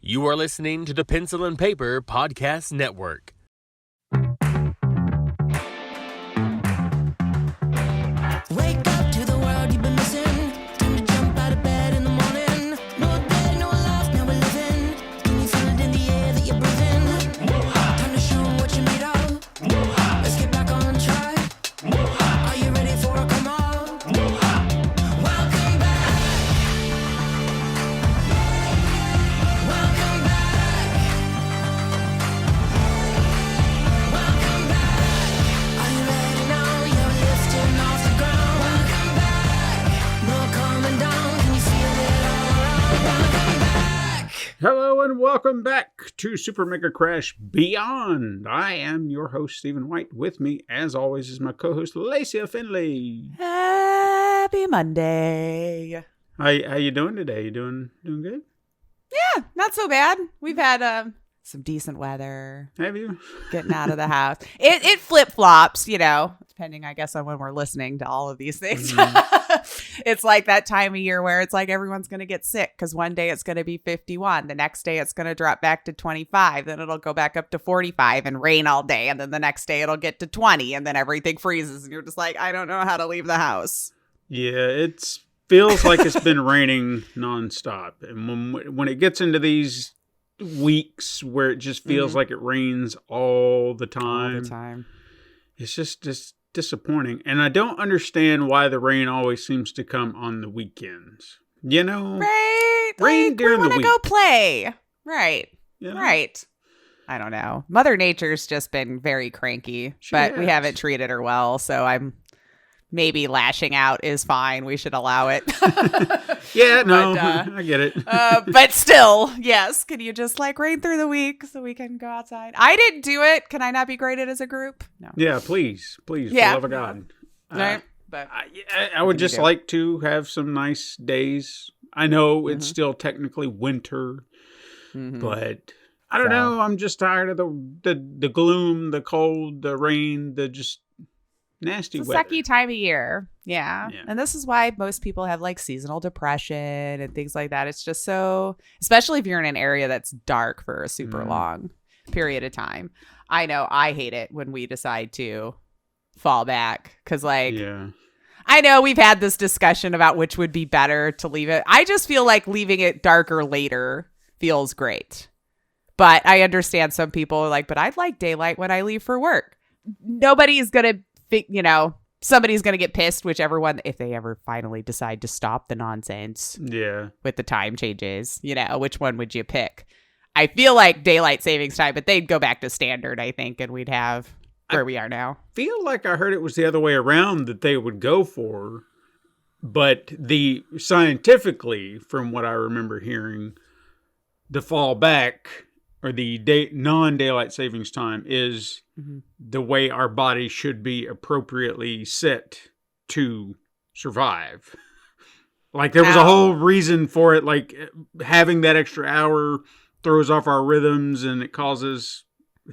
You are listening to the Pencil and Paper Podcast Network. Wake up to the world you've been missing. Time to jump out of bed in the morning. No day, no life, now we're living. Can you feel it in the air that you're breathing? Time to show 'em what you're made of. Let's get back on track. Are you ready for a come on? Welcome back. Welcome back. Welcome back. Are you ready now? You're lifting off the ground. Welcome back. No coming down. Can you feel it all around? Welcome back. Hello and welcome back to Super Mega Crash Beyond. I am your host, Stephen White. With me, as always, is my co-host, Lacey Finley. Happy Monday. How you doing today? You doing good? Yeah, not so bad. We've had some decent weather. Have you? Getting out of the house. It flip-flops, depending, I guess, on when we're listening to all of these things. It's like that time of year where it's like everyone's going to get sick because one day it's going to be 51. The next day it's going to drop back to 25. Then it'll go back up to 45 and rain all day. And then the next day it'll get to 20 and then everything freezes. And you're just like, I don't know how to leave the house. Yeah, it feels like it's been raining nonstop. And when it gets into these weeks where it just feels like it rains all the time. All the time. It's just disappointing. And I don't understand why the rain always seems to come on the weekends. Right. Rain like, during we the want week. to go play. Right. You know? Right. I don't know. Mother Nature's just been very cranky, She but we has. haven't treated her well. So I'm maybe lashing out is fine. We should allow it. Yeah, no, But, I get it. but still, yes. Can you just rain through the week so we can go outside? I didn't do it. Can I not be graded as a group? No. Yeah, please, for the Yeah. love of God. Right. But I would just do? like to have some nice days. I know it's Mhm. still technically winter, Mhm. but I don't So- know. I'm just tired of the gloom, the cold, the rain, the just nasty it's a weather. sucky time of year. Yeah. Yeah. And this is why most people have seasonal depression and things like that. It's just so, especially if you're in an area that's dark for a super long period of time. I know I hate it when we decide to fall back because Yeah. I know we've had this discussion about which would be better to leave it. I just feel like leaving it darker later feels great. But I understand some people are like, but I'd like daylight when I leave for work. Nobody's going to somebody's going to get pissed, whichever one, if they ever finally decide to stop the nonsense Yeah. with the time changes, which one would you pick? I feel like daylight savings time, but they'd go back to standard, I think, and we'd have where we are now. Feel like I heard it was the other way around that they would go for, but the scientifically, from what I remember hearing, the fall back or the non-daylight savings time is the way our body should be appropriately set to survive. Like there was a whole reason for it, like having that extra hour throws off our rhythms and it causes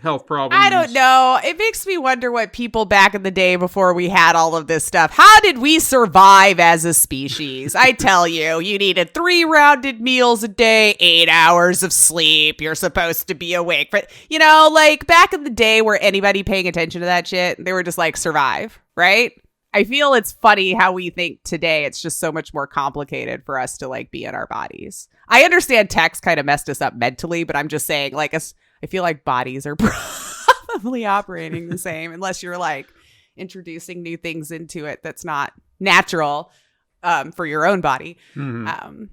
health problems. I don't know. It makes me wonder what people back in the day before we had all of this stuff, how did we survive as a species? I tell you, you needed 3 rounded meals a day, 8 hours of sleep. You're supposed to be awake. But, back in the day where anybody paying attention to that shit, they were just survive, right? I feel it's funny how we think today it's just so much more complicated for us to be in our bodies. I understand tech's kind of messed us up mentally, but I'm just saying I feel like bodies are probably operating the same unless you're introducing new things into it that's not natural for your own body. Mhm.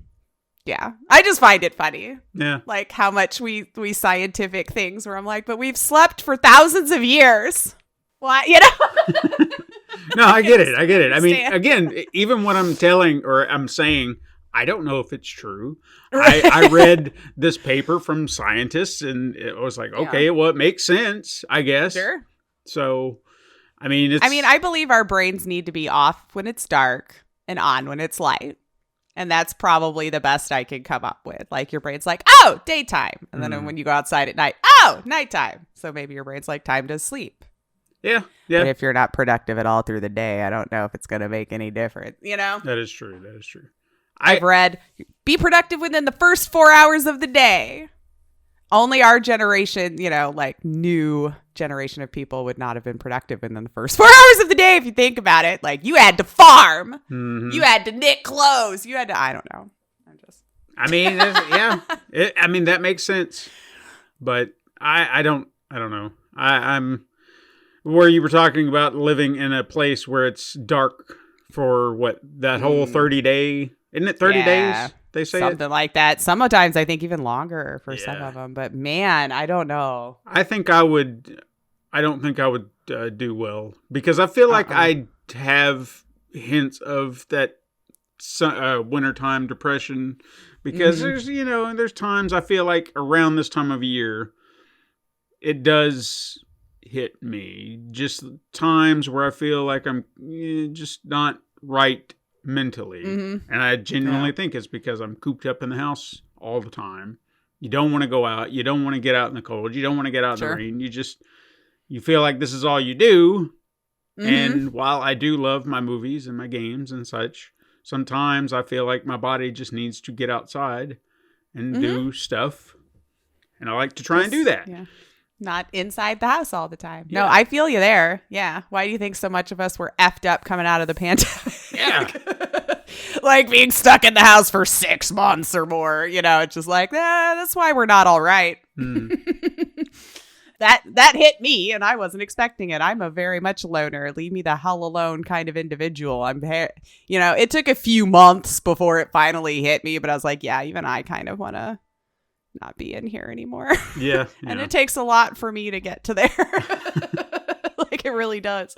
Yeah, I just find it funny. Yeah. How much we scientific things where I'm but we've slept for thousands of years. Why, No, I get it. I mean, Understand. again, even when I'm saying, I don't know if it's true. Right. I read this paper from scientists and it was okay, well, it makes sense, I guess. Sure. So, I mean, I believe our brains need to be off when it's dark and on when it's light. And that's probably the best I can come up with. Your brain's oh, daytime. And then when you go outside at night, oh, nighttime. So maybe your brain's time to sleep. Yeah. But if you're not productive at all through the day, I don't know if it's going to make any difference, That is true. I've read, be productive within the first 4 hours of the day. only our generation, like new generation of people would not have been productive in the first 4 hours of the day. If you think about it, like you had to farm, you had to knit clothes, you had to, I don't know. That makes sense. But I don't know. I'm where you were talking about living in a place where it's dark for that whole 30-day, isn't it 30 days? They say something like that. Sometimes I think even longer for some of them. But man, I don't know. I don't think I would do well because I feel like I have hints of that wintertime depression because there's times I feel like around this time of year it does hit me. Just times where I feel like I'm just not right mentally. And I genuinely think it's because I'm cooped up in the house all the time. You don't want to go out. You don't want to get out in the cold. You don't want to get out in the rain. You feel like this is all you do. And while I do love my movies and my games and such, sometimes I feel like my body just needs to get outside and do stuff. And I like to try and do that. Yeah. Not inside the house all the time. Yeah. No, I feel you there. Yeah. Why do you think so much of us were effed up coming out of the pandemic? Yeah. Like being stuck in the house for 6 months or more. It's just like, that's why we're not all right. That hit me and I wasn't expecting it. I'm a very much loner, leave me the hell alone kind of individual. It took a few months before it finally hit me, but I was like, yeah, even I kind of want to not be in here anymore. Yeah. And it takes a lot for me to get to there. Like it really does.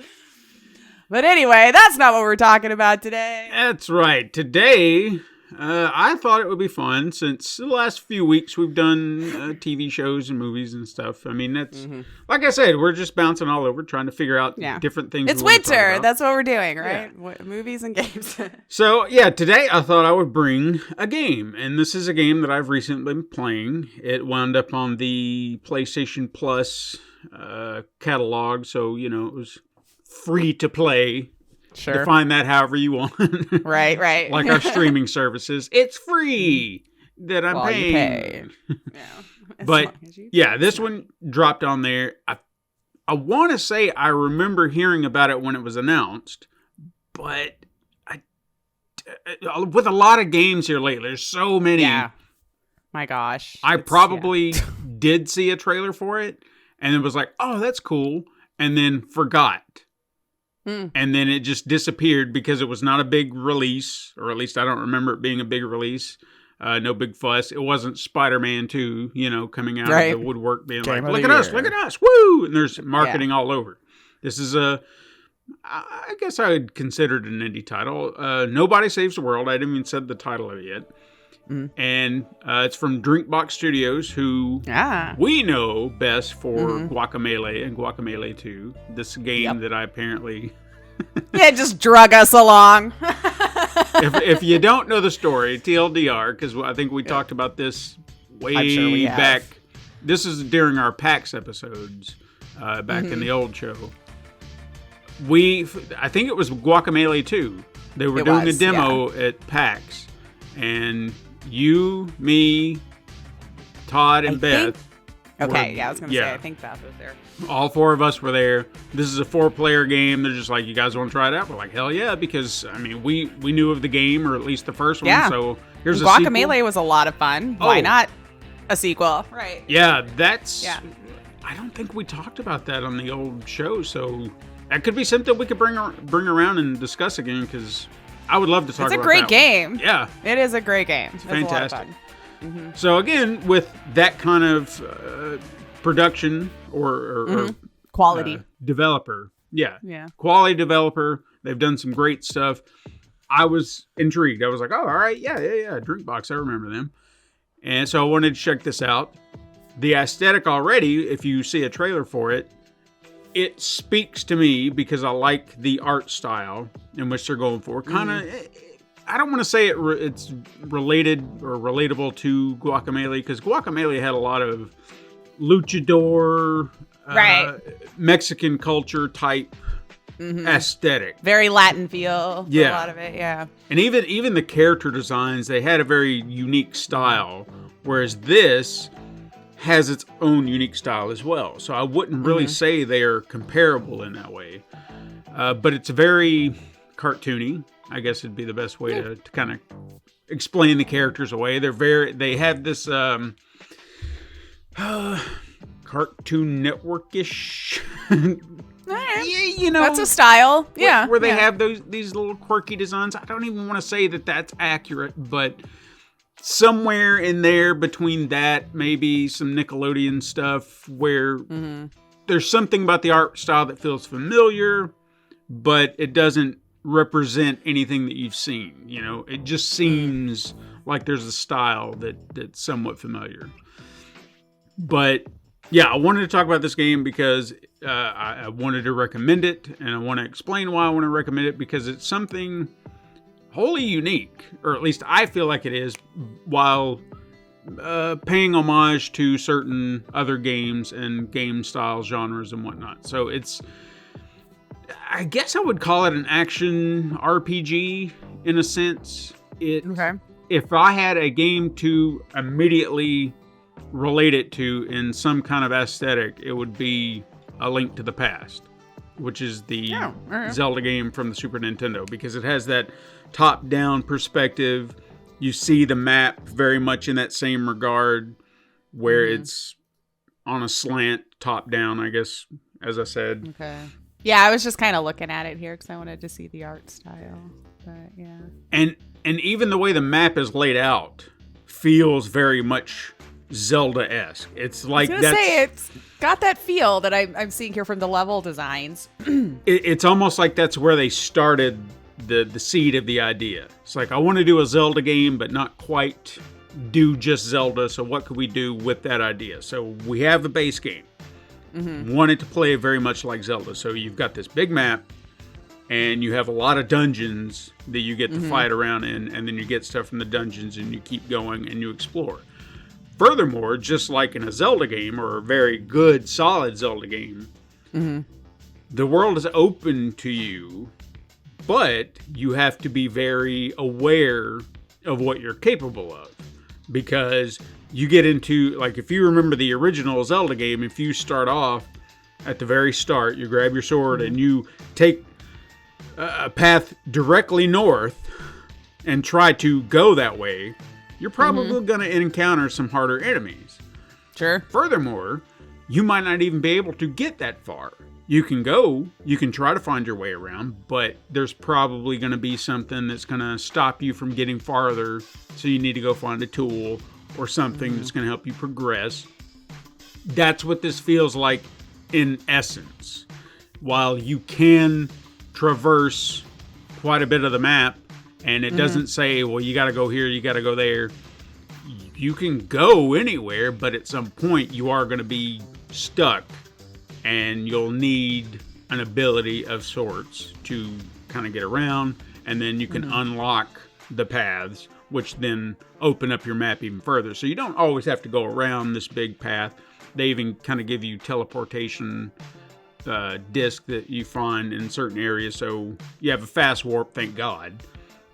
But anyway, that's not what we're talking about today. That's right. Today, I thought it would be fun since the last few weeks we've done TV shows and movies and stuff. I mean, that's like I said, we're just bouncing all over trying to figure out different things. It's winter. That's what we're doing, right? Yeah. Movies and games. So, today I thought I would bring a game. And this is a game that I've recently been playing. It wound up on the PlayStation Plus catalog. So, it was free to play. Sure. Define that however you want. Right. Like our streaming services. It's free that I'm paying. You pay. But this one dropped on there. I want to say I remember hearing about it when it was announced, but with a lot of games here lately, there's so many. Yeah. My gosh. I probably did see a trailer for it and it was like, oh, that's cool. And then forgot. And then it just disappeared because it was not a big release, or at least I don't remember it being a big release. No big fuss. It wasn't Spider-Man 2, coming out of the woodwork being like, look at us, woo! And there's marketing all over. This is I guess I would consider it an indie title. Nobody Saves the World. I didn't even said the title of it yet. And it's from DrinkBox Studios, who we know best for Guacamelee and Guacamelee 2. This game that I apparently... just drug us along. if you don't know the story, TLDR, because I think we talked about this way back. This is during our PAX episodes back in the old show. I think it was Guacamelee 2. They were doing a demo at PAX, and you, me, Todd, and Beth. I was going to say, I think Beth was there. All 4 of us were there. This is a 4-player game. They're just like, you guys want to try it out? We're like, hell yeah, because, I mean, we knew of the game, or at least the first one, so here's a sequel. Guacamelee was a lot of fun. Why not a sequel? Right. Yeah, that's... Yeah. I don't think we talked about that on the old show, so that could be something we could bring around and discuss again, because... I would love to talk about that. It's a great game. Yeah. It is a great game. It's fantastic. A lot of fun. So again, with that kind of production or quality developer. Yeah. Quality developer. They've done some great stuff. I was intrigued. I was like, oh, all right. Yeah. DrinkBox. I remember them. And so I wanted to check this out. The aesthetic already, if you see a trailer for it, it speaks to me because I like the art style in which they're going for. Kind of, I don't want to say it's related or relatable to Guacamelee, because Guacamelee had a lot of luchador, Mexican culture type aesthetic. Very Latin feel. A lot of it, And even the character designs, they had a very unique style. Whereas this has its own unique style as well. So I wouldn't really say they're comparable in that way. But it's very cartoony, I guess would be the best way to kind of explain the characters away. They have this Cartoon Network-ish. That's a style. Yeah. Where they have these little quirky designs. I don't even want to say that that's accurate, but somewhere in there between that, maybe some Nickelodeon stuff where there's something about the art style that feels familiar, but it doesn't represent anything that you've seen. It just seems like there's a style that's somewhat familiar. But yeah, I wanted to talk about this game because I wanted to recommend it, and I want to explain why I want to recommend it, because it's something wholly unique, or at least I feel like it is, while paying homage to certain other games and game styles, genres, and whatnot. So I guess I would call it an action RPG in a sense. If I had a game to immediately relate it to in some kind of aesthetic, it would be A Link to the Past, which is the Zelda game from the Super Nintendo, because it has that top-down perspective. You see the map very much in that same regard, where it's on a slant, top-down, I guess, as I said. Okay. Yeah, I was just kind of looking at it here because I wanted to see the art style. But yeah. And even the way the map is laid out feels very much Zelda-esque. It's like it's got that feel that I'm seeing here from the level designs. It's almost like that's where they started the seed of the idea. It's like, I want to do a Zelda game, but not quite do just Zelda. So what could we do with that idea? So we have a base game. Want it to play very much like Zelda. So you've got this big map, and you have a lot of dungeons that you get to fight around in, and then you get stuff from the dungeons, and you keep going and you explore. Furthermore, just like in a Zelda game, or a very good, solid Zelda game, the world is open to you, but you have to be very aware of what you're capable of. Because you get into, like, if you remember the original Zelda game, if you start off at the very start, you grab your sword and you take a path directly north and try to go that way, you're probably going to encounter some harder enemies. Sure. Furthermore, you might not even be able to get that far. You can go, you can try to find your way around, but there's probably going to be something that's going to stop you from getting farther, so you need to go find a tool or something that's going to help you progress. That's what this feels like in essence. While you can traverse quite a bit of the map, and it doesn't say, well, you got to go here, you got to go there. You can go anywhere, but at some point you are going to be stuck, and you'll need an ability of sorts to kind of get around, and then you can unlock the paths, which then open up your map even further. So you don't always have to go around this big path. They even kind of give you teleportation disc that you find in certain areas, so you have a fast warp, thank God.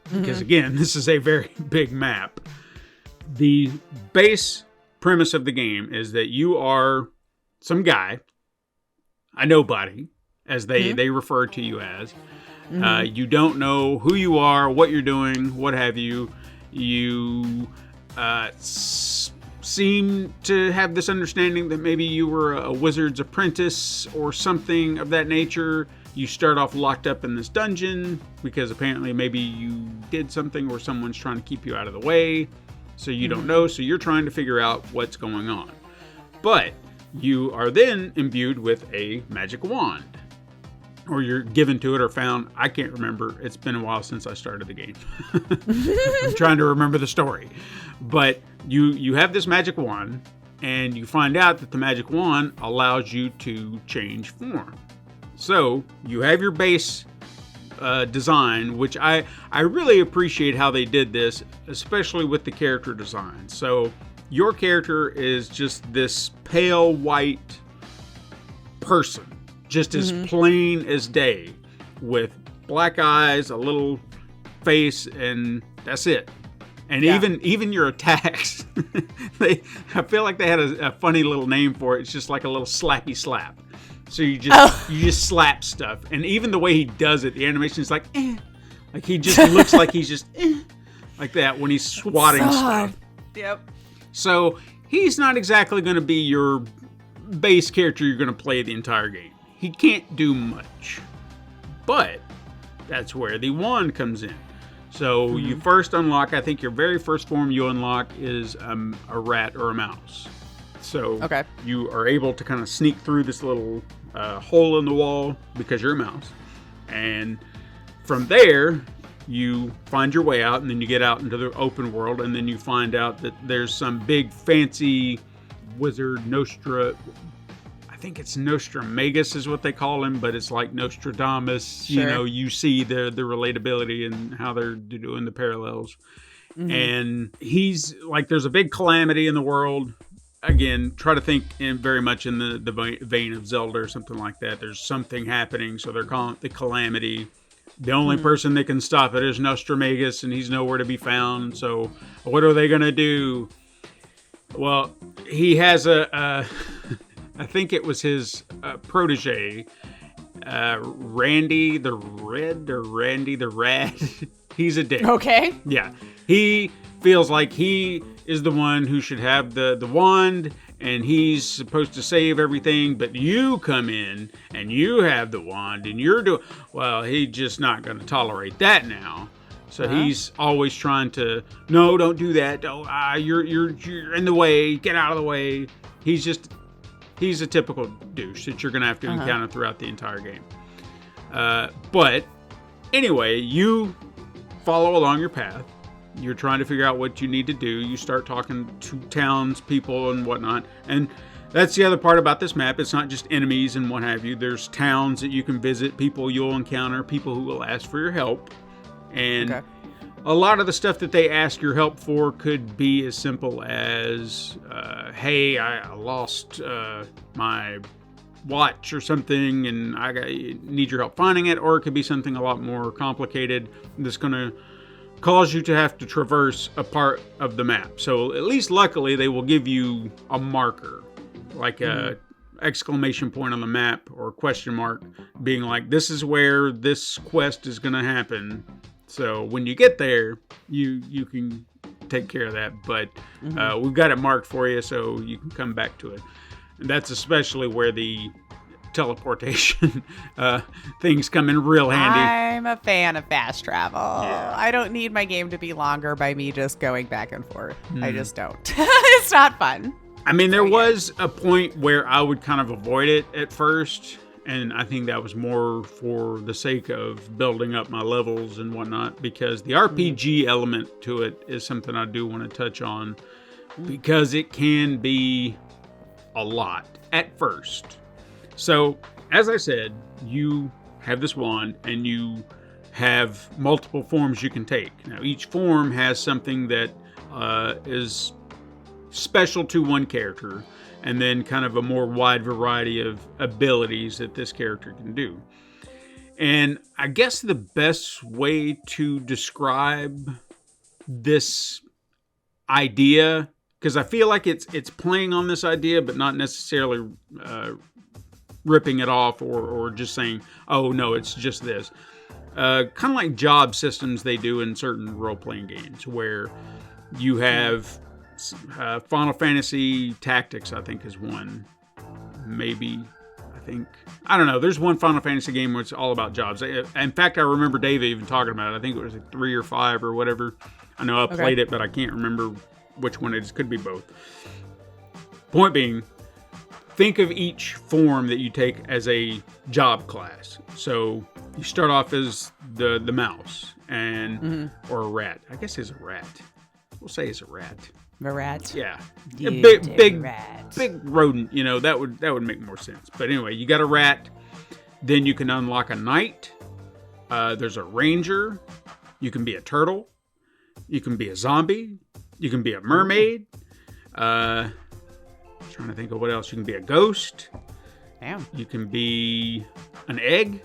Because again, this is a very big map. The base premise of the game is that you are some guy, a nobody, as they refer to you as. You don't know who you are, what you're doing, what have you. You seem to have this understanding that maybe you were a wizard's apprentice or something of that nature. You start off locked up in this dungeon because apparently maybe you did something or someone's trying to keep you out of the way. So you don't know, so you're trying to figure out what's going on. But you are then imbued with a magic wand. Or you're given to it or found. I can't remember. It's been a while since I started the game. I'm trying to remember the story. But you have this magic wand, and you find out that the magic wand allows you to change form. So you have your base design, which I really appreciate how they did this, especially with the character design. So your character is just this pale white person. Just as plain as day, with black eyes, a little face, and that's it. And Yeah. even your attacks, I feel like they had a funny little name for it. It's just like a little slappy slap. So you just slap stuff, and even the way he does it, the animation is like, like he just looks like he's just like that when he's swatting stuff. Yep. So he's not exactly going to be your base character you're going to play the entire game. He can't do much, but that's where the wand comes in. So you first unlock, I think your very first form you unlock is a rat or a mouse. So you are able to kind of sneak through this little hole in the wall because you're a mouse. And from there, you find your way out, and then you get out into the open world, and then you find out that there's some big fancy wizard I think it's Nostramagus is what they call him, but it's like Nostradamus. Sure. You know, you see the relatability and how they're doing the parallels. And he's like, there's a big calamity in the world. Again, try to think very much in the vein of Zelda or something like that. There's something happening, so they're calling it the calamity. The only person that can stop it is Nostramagus, and he's nowhere to be found. So what are they going to do? Well, he has I think it was his protege, Randy the Rat. He's a dick. Okay. Yeah. He feels like he is the one who should have the wand, and he's supposed to save everything, but you come in and you have the wand and you're doing, well, he's just not going to tolerate that now. So he's always trying to, no, don't do that. Oh, you're in the way. Get out of the way. He's a typical douche that you're going to have to encounter throughout the entire game. But anyway, you follow along your path. You're trying to figure out what you need to do. You start talking to townspeople and whatnot. And that's the other part about this map. It's not just enemies and what have you. There's towns that you can visit, people you'll encounter, people who will ask for your help. And a lot of the stuff that they ask your help for could be as simple as, hey, I lost my watch or something, and I need your help finding it. Or it could be something a lot more complicated that's going to cause you to have to traverse a part of the map. So at least luckily they will give you a marker, like a exclamation point on the map or a question mark being like, this is where this quest is going to happen. So when you get there, you can take care of that. But we've got it marked for you so you can come back to it. And that's especially where the teleportation things come in real handy. I'm a fan of fast travel. Yeah. I don't need my game to be longer by me just going back and forth. I just don't. It's not fun. I mean, there was a point where I would kind of avoid it at first, and I think that was more for the sake of building up my levels and whatnot, because the RPG element to it is something I do want to touch on, because it can be a lot at first. So, as I said, you have this wand and you have multiple forms you can take. Now, each form has something that is special to one character, and then kind of a more wide variety of abilities that this character can do. And I guess the best way to describe this idea, because I feel like it's playing on this idea, but not necessarily ripping it off or just saying, oh, no, it's just this. Kind of like job systems they do in certain role-playing games, where you have Final Fantasy Tactics, I think, is one. Maybe, I don't know. There's one Final Fantasy game where it's all about jobs. In fact, I remember Dave even talking about it. I think it was like 3 or 5 or whatever. I know I played it, but I can't remember which one it is. Could be both. Point being, think of each form that you take as a job class. So you start off as the mouse and or a rat. I guess it's a rat. We'll say it's a rat. A rat. Yeah, You a big rat. rodent. You know, that would make more sense. But anyway, you got a rat. Then you can unlock a knight. There's a ranger. You can be a turtle. You can be a zombie. You can be a mermaid. Trying to think of what else. You can be a ghost. Damn. You can be an egg.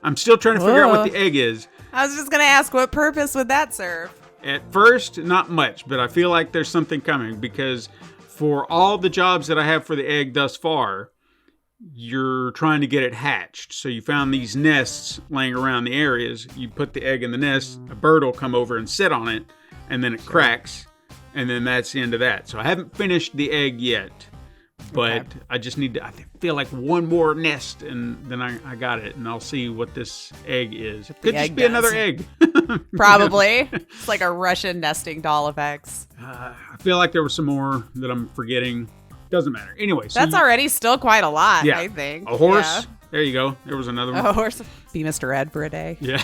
I'm still trying to figure out what the egg is. I was just going to ask, what purpose would that serve? At first, not much, but I feel like there's something coming because for all the jobs that I have for the egg thus far, you're trying to get it hatched. So you found these nests laying around the areas. You put the egg in the nest, a bird will come over and sit on it, and then it cracks, and then that's the end of that. So I haven't finished the egg yet, but I just need to, I feel like one more nest, and then I got it, and I'll see what this egg is. It could just be another egg. Probably. It's like a Russian nesting doll of eggs. I feel like there was some more that I'm forgetting. Doesn't matter. Anyway. So That's already still quite a lot, yeah, I think. A horse. Yeah. There you go. There was another one. A horse. Be Mr. Ed for a day. Yeah.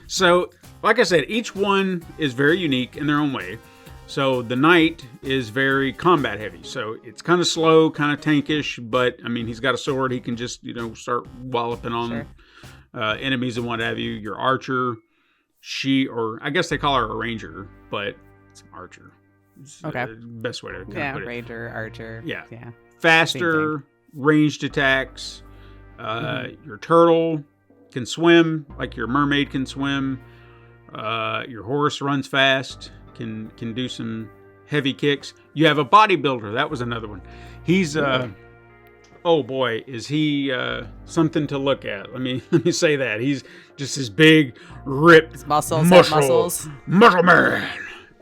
So, like I said, each one is very unique in their own way. So the knight is very combat heavy. So it's kind of slow, kind of tankish, but I mean, he's got a sword. He can just, start walloping on enemies and what have you. Your archer, or I guess they call her a ranger, but it's an archer. It's, okay. Best way to put it. Ranger, archer. Yeah. Yeah. Faster, ranged attacks. Your turtle can swim like your mermaid can swim. Your horse runs fast, can do some heavy kicks. You have a bodybuilder. That was another one. He's oh boy, is he something to look at. Let me say that. He's just this big, ripped, His muscle man.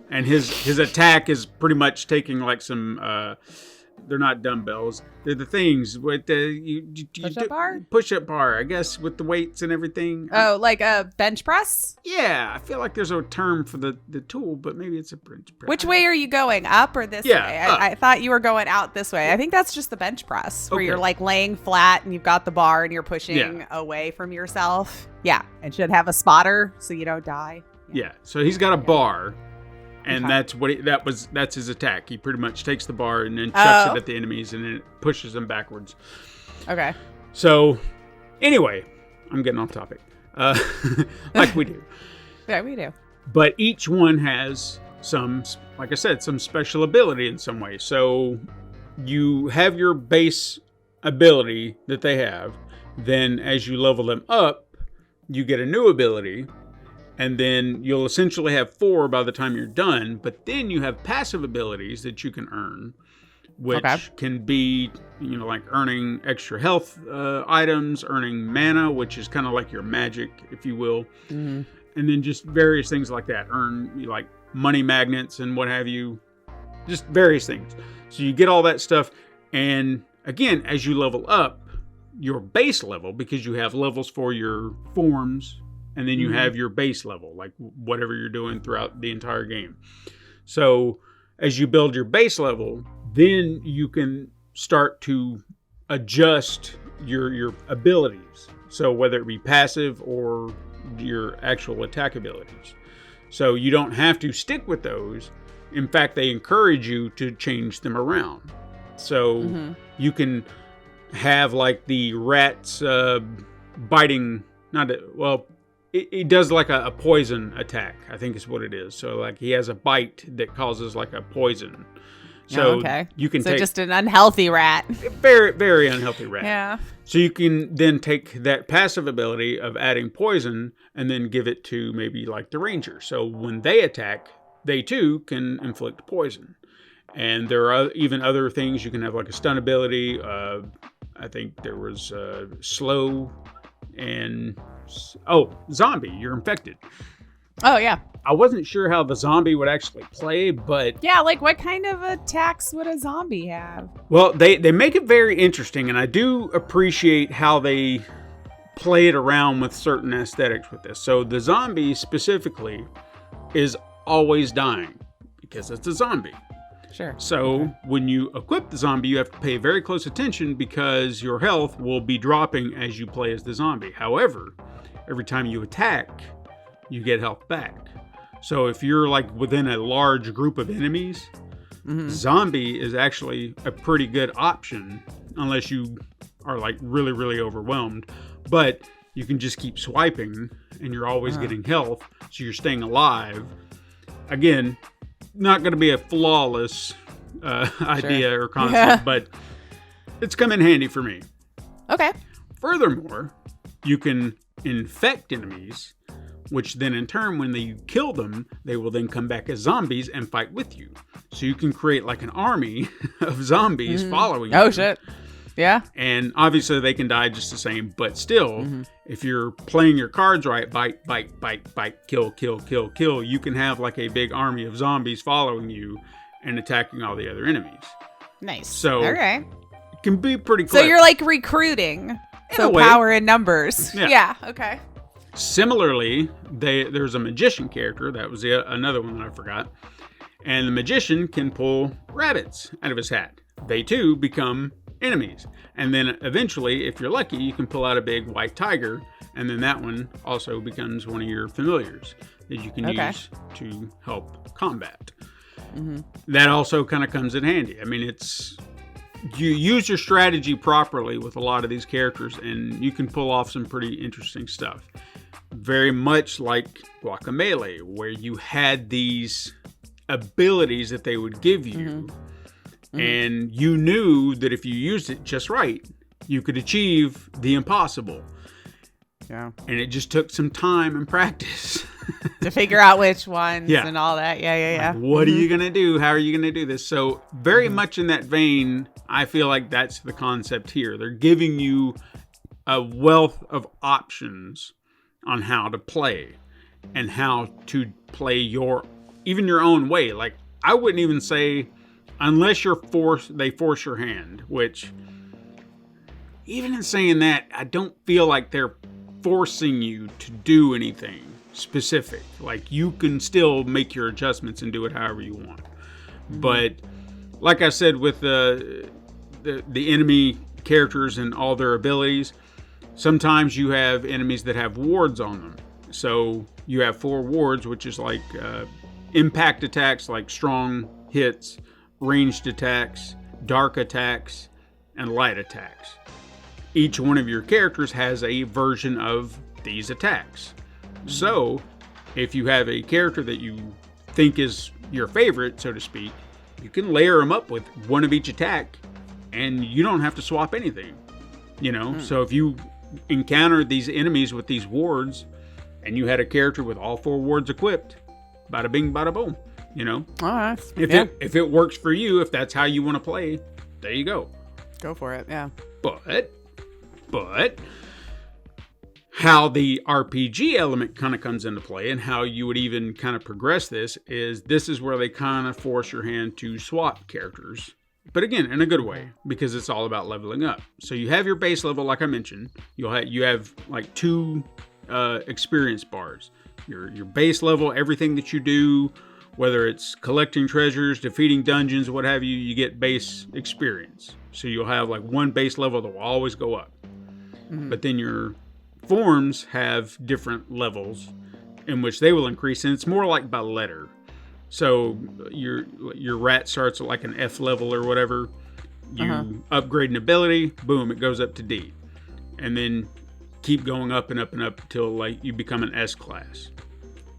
And his attack is pretty much taking like some they're not dumbbells. They're the things with the push-up bar? Push-up bar, I guess, with the weights and everything. Oh, like a bench press? Yeah, I feel like there's a term for the tool, but maybe it's a bench press. Which way are you going? Up or this way? I thought you were going out this way. I think that's just the bench press, where you're like laying flat and you've got the bar and you're pushing away from yourself. Yeah, and should have a spotter so you don't die. Yeah, so he's got a bar. And that's his attack. He pretty much takes the bar and then chucks it at the enemies and then it pushes them backwards. Okay. So, anyway, I'm getting off topic. Like we do. Yeah, we do. But each one has some, like I said, some special ability in some way. So, you have your base ability that they have. Then, as you level them up, you get a new ability. And then you'll essentially have 4 by the time you're done. But then you have passive abilities that you can earn, which can be, like earning extra health items, earning mana, which is kind of like your magic, if you will. Mm-hmm. And then just various things like that. Earn like money magnets and what have you. Just various things. So you get all that stuff. And again, as you level up your base level, because you have levels for your forms, and then you have your base level, like whatever you're doing throughout the entire game. So as you build your base level, then you can start to adjust your abilities. So whether it be passive or your actual attack abilities. So you don't have to stick with those. In fact, they encourage you to change them around. So you can have like the rat's biting, it does like a poison attack, I think is what it is. So like he has a bite that causes like a poison. So you can take just an unhealthy rat. Very, very unhealthy rat. Yeah. So you can then take that passive ability of adding poison and then give it to maybe like the ranger. So when they attack, they too can inflict poison. And there are even other things. You can have like a stun ability. I think there was slow and... zombie. You're infected. Oh, yeah. I wasn't sure how the zombie would actually play, but... Yeah, like what kind of attacks would a zombie have? Well, they make it very interesting, and I do appreciate how they played around with certain aesthetics with this. So the zombie specifically is always dying because it's a zombie. Sure. So when you equip the zombie, you have to pay very close attention because your health will be dropping as you play as the zombie. However, every time you attack, you get health back. So if you're like within a large group of enemies, zombie is actually a pretty good option unless you are like really, really overwhelmed. But you can just keep swiping and you're always getting health. So you're staying alive. Again, not going to be a flawless idea or concept, but it's come in handy for me. Okay. Furthermore, you can infect enemies which then in turn, when you kill them, they will then come back as zombies and fight with you. So you can create like an army of zombies following you. Oh, shit. Yeah. And obviously they can die just the same, but still, if you're playing your cards right, bite, bite, bite, bite, kill, kill, kill, kill, you can have like a big army of zombies following you and attacking all the other enemies. Nice. So okay. it can be pretty So quick. you're like recruiting. So way. power in numbers. Yeah. Okay. Similarly, there's a magician character. That was another one that I forgot. And the magician can pull rabbits out of his hat. They too become enemies. And then eventually, if you're lucky, you can pull out a big white tiger. And then that one also becomes one of your familiars that you can use to help combat. That also kind of comes in handy. I mean, you use your strategy properly with a lot of these characters, and you can pull off some pretty interesting stuff. Very much like Guacamelee, where you had these abilities that they would give you, and you knew that if you used it just right, you could achieve the impossible. Yeah. And it just took some time and practice. To figure out which ones Yeah. and all that. Yeah. Like, what are you going to do? How are you going to do this? So very much in that vein, I feel like that's the concept here. They're giving you a wealth of options on how to play and how to play even your own way. Like, I wouldn't even say unless they force your hand, which even in saying that, I don't feel like they're forcing you to do anything specific. Like, you can still make your adjustments and do it however you want. But like I said, with the enemy characters and all their abilities, sometimes you have enemies that have wards on them. So you have 4 wards, which is like impact attacks, like strong hits, ranged attacks, dark attacks, and light attacks. Each one of your characters has a version of these attacks. So if you have a character that you think is your favorite, so to speak, you can layer them up with one of each attack, and you don't have to swap anything. So if you encounter these enemies with these wards, and you had a character with all 4 wards equipped, bada bing, bada boom. All right. If it works for you, if that's how you want to play, there you go. Go for it. Yeah. But how the RPG element kind of comes into play, and how you would even kind of progress this is where they kind of force your hand to swap characters. But again, in a good way, because it's all about leveling up. So you have your base level, like I mentioned. You have like 2 experience bars. Your base level, everything that you do, whether it's collecting treasures, defeating dungeons, what have you, you get base experience. So you'll have like 1 base level that will always go up. But then your forms have different levels in which they will increase, and it's more like by letter. So your rat starts at like an F level or whatever. You upgrade an ability, boom, it goes up to D. And then keep going up and up and up until like you become an S class.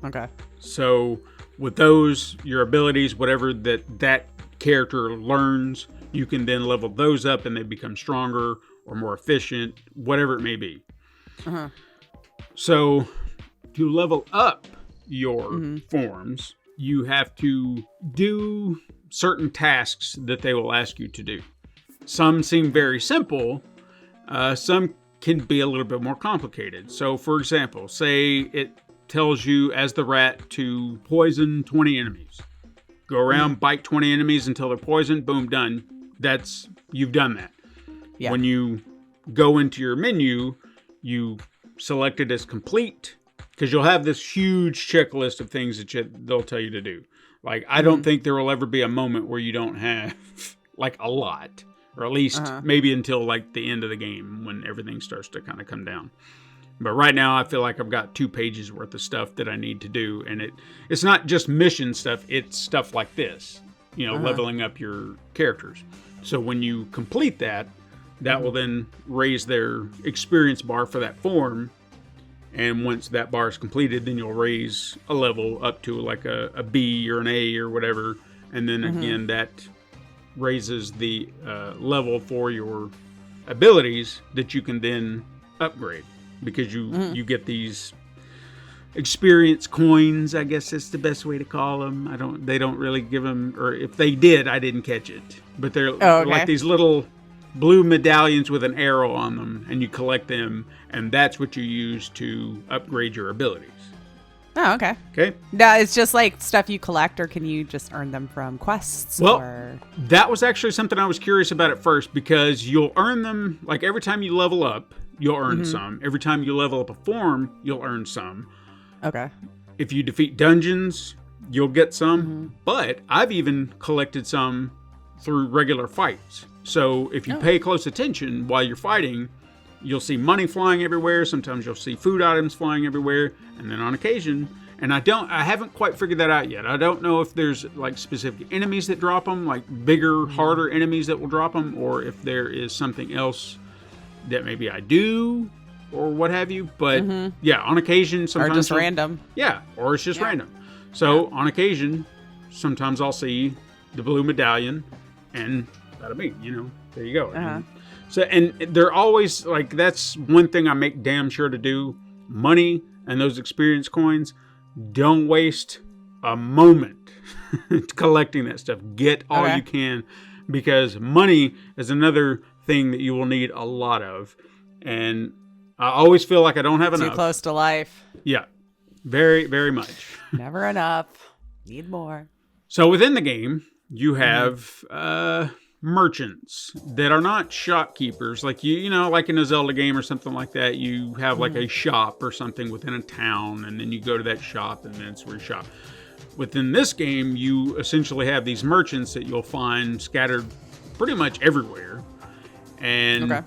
Okay. So with those, your abilities, whatever that character learns, you can then level those up and they become stronger or more efficient, whatever it may be. So to level up your forms, you have to do certain tasks that they will ask you to do. Some seem very simple. Some can be a little bit more complicated. So for example, say it tells you as the rat to poison 20 enemies. Go around, bite 20 enemies until they're poisoned, boom, done. You've done that. Yeah. When you go into your menu, you select it as complete, because you'll have this huge checklist of things that they'll tell you to do. Like, I don't think there will ever be a moment where you don't have like a lot, or at least maybe until like the end of the game when everything starts to kind of come down. But right now I feel like I've got 2 pages worth of stuff that I need to do, and it's not just mission stuff, it's stuff like this, leveling up your characters. So when you complete that will then raise their experience bar for that form. And once that bar is completed, then you'll raise a level up to like a B or an A or whatever. And then again, that raises the level for your abilities that you can then upgrade, because you get these experience coins, I guess that's the best way to call them. They don't really give them, or if they did, I didn't catch it. But they're like these little blue medallions with an arrow on them, and you collect them, and that's what you use to upgrade your abilities. Oh, okay. Okay. No, it's just like stuff you collect, or can you just earn them from quests? Well, that was actually something I was curious about at first, because you'll earn them, like every time you level up, you'll earn some. Every time you level up a form, you'll earn some. Okay. If you defeat dungeons, you'll get some. But I've even collected some through regular fights. So if you pay close attention while you're fighting, you'll see money flying everywhere. Sometimes you'll see food items flying everywhere. And then on occasion, and I haven't quite figured that out yet. I don't know if there's like specific enemies that drop them, like bigger, harder enemies that will drop them, or if there is something else that maybe I do or what have you. But yeah, on occasion, sometimes. Or just random. Yeah, or it's just random. So on occasion, sometimes I'll see the blue medallion, and that'll be, there you go. So, and they're always like, that's one thing I make damn sure to do. Money and those experience coins, don't waste a moment collecting that stuff. Get all you can, because money is another thing that you will need a lot of. And I always feel like I don't have enough. Too close to life. Yeah, very, very much. Never enough. Need more. So within the game, you have merchants that are not shopkeepers. Like like in a Zelda game or something like that, you have like a shop or something within a town, and then you go to that shop, and then it's where you shop. Within this game, you essentially have these merchants that you'll find scattered pretty much everywhere. And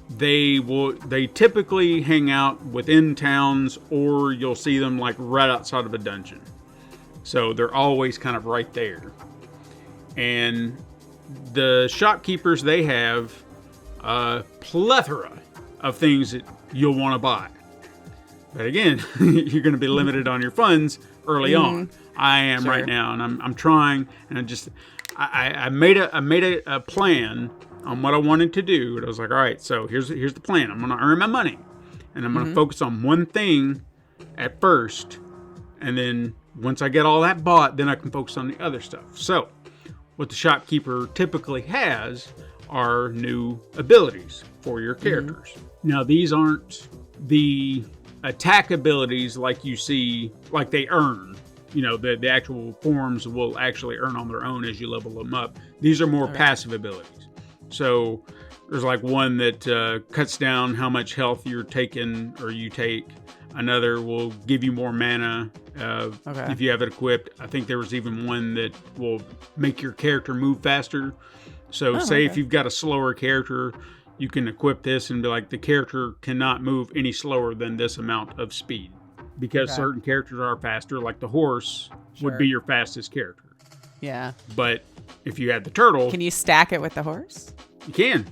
they typically hang out within towns, or you'll see them like right outside of a dungeon. So they're always kind of right there. And the shopkeepers, they have a plethora of things that you'll want to buy. But again, you're going to be limited on your funds early on. I am right now, and I'm trying, and I made a plan on what I wanted to do. And I was like, all right, so here's the plan. I'm going to earn my money, and I'm going to focus on one thing at first, and then once I get all that bought, then I can focus on the other stuff. So what the shopkeeper typically has are new abilities for your characters. Now, these aren't the attack abilities like you see, like they earn. The actual forms will actually earn on their own as you level them up. These are more passive abilities. So there's like one that cuts down how much health you're taking or you take. Another will give you more mana if you have it equipped. I think there was even one that will make your character move faster. So if you've got a slower character, you can equip this and be like, the character cannot move any slower than this amount of speed. Because certain characters are faster, like the horse would be your fastest character. Yeah. But if you had the turtle... Can you stack it with the horse? You can.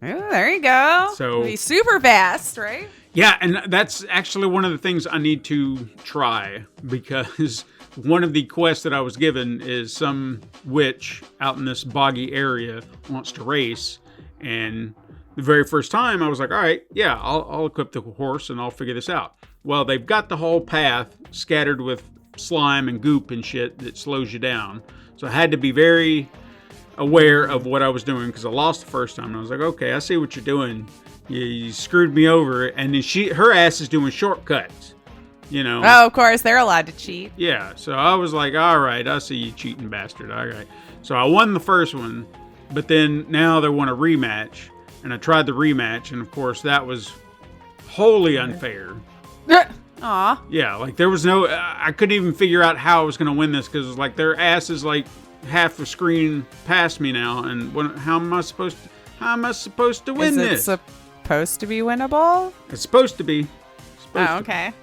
Oh, there you go. So it'll be super fast, right? Yeah, and that's actually one of the things I need to try, because one of the quests that I was given is some witch out in this boggy area wants to race, and the very first time I was like, all right, yeah, I'll equip the horse and I'll figure this out. Well, they've got the whole path scattered with slime and goop and shit that slows you down. So I had to be very aware of what I was doing, because I lost the first time. And I was like, okay, I see what you're doing. You screwed me over. And then her ass is doing shortcuts, Oh, of course, they're allowed to cheat. Yeah, so I was like, all right, I see you cheating bastard. All right. So I won the first one, but then now they want a rematch. And I tried the rematch, and of course that was wholly unfair. Aw. Yeah, like there was no, I couldn't even figure out how I was going to win this, because like their ass is like half a screen past me now, and how am I supposed to win this? Is it supposed to be winnable? It's supposed to be. Okay.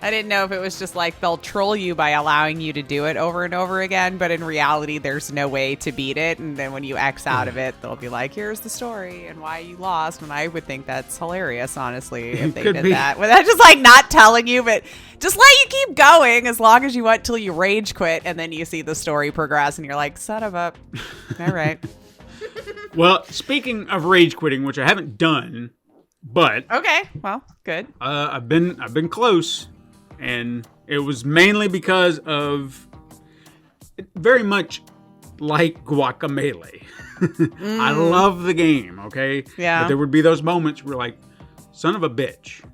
I didn't know if it was just like they'll troll you by allowing you to do it over and over again, but in reality, there's no way to beat it. And then when you X out of it, they'll be like, here's the story and why you lost. And I would think that's hilarious, honestly, if they did that. Without just like not telling you, but just let you keep going as long as you want till you rage quit. And then you see the story progress and you're like, son of a... All right. Well, speaking of rage quitting, which I haven't done, but... Okay, well, good. I've been close. And it was mainly because of very much like Guacamelee. I love the game, okay? Yeah. But there would be those moments where like, son of a bitch.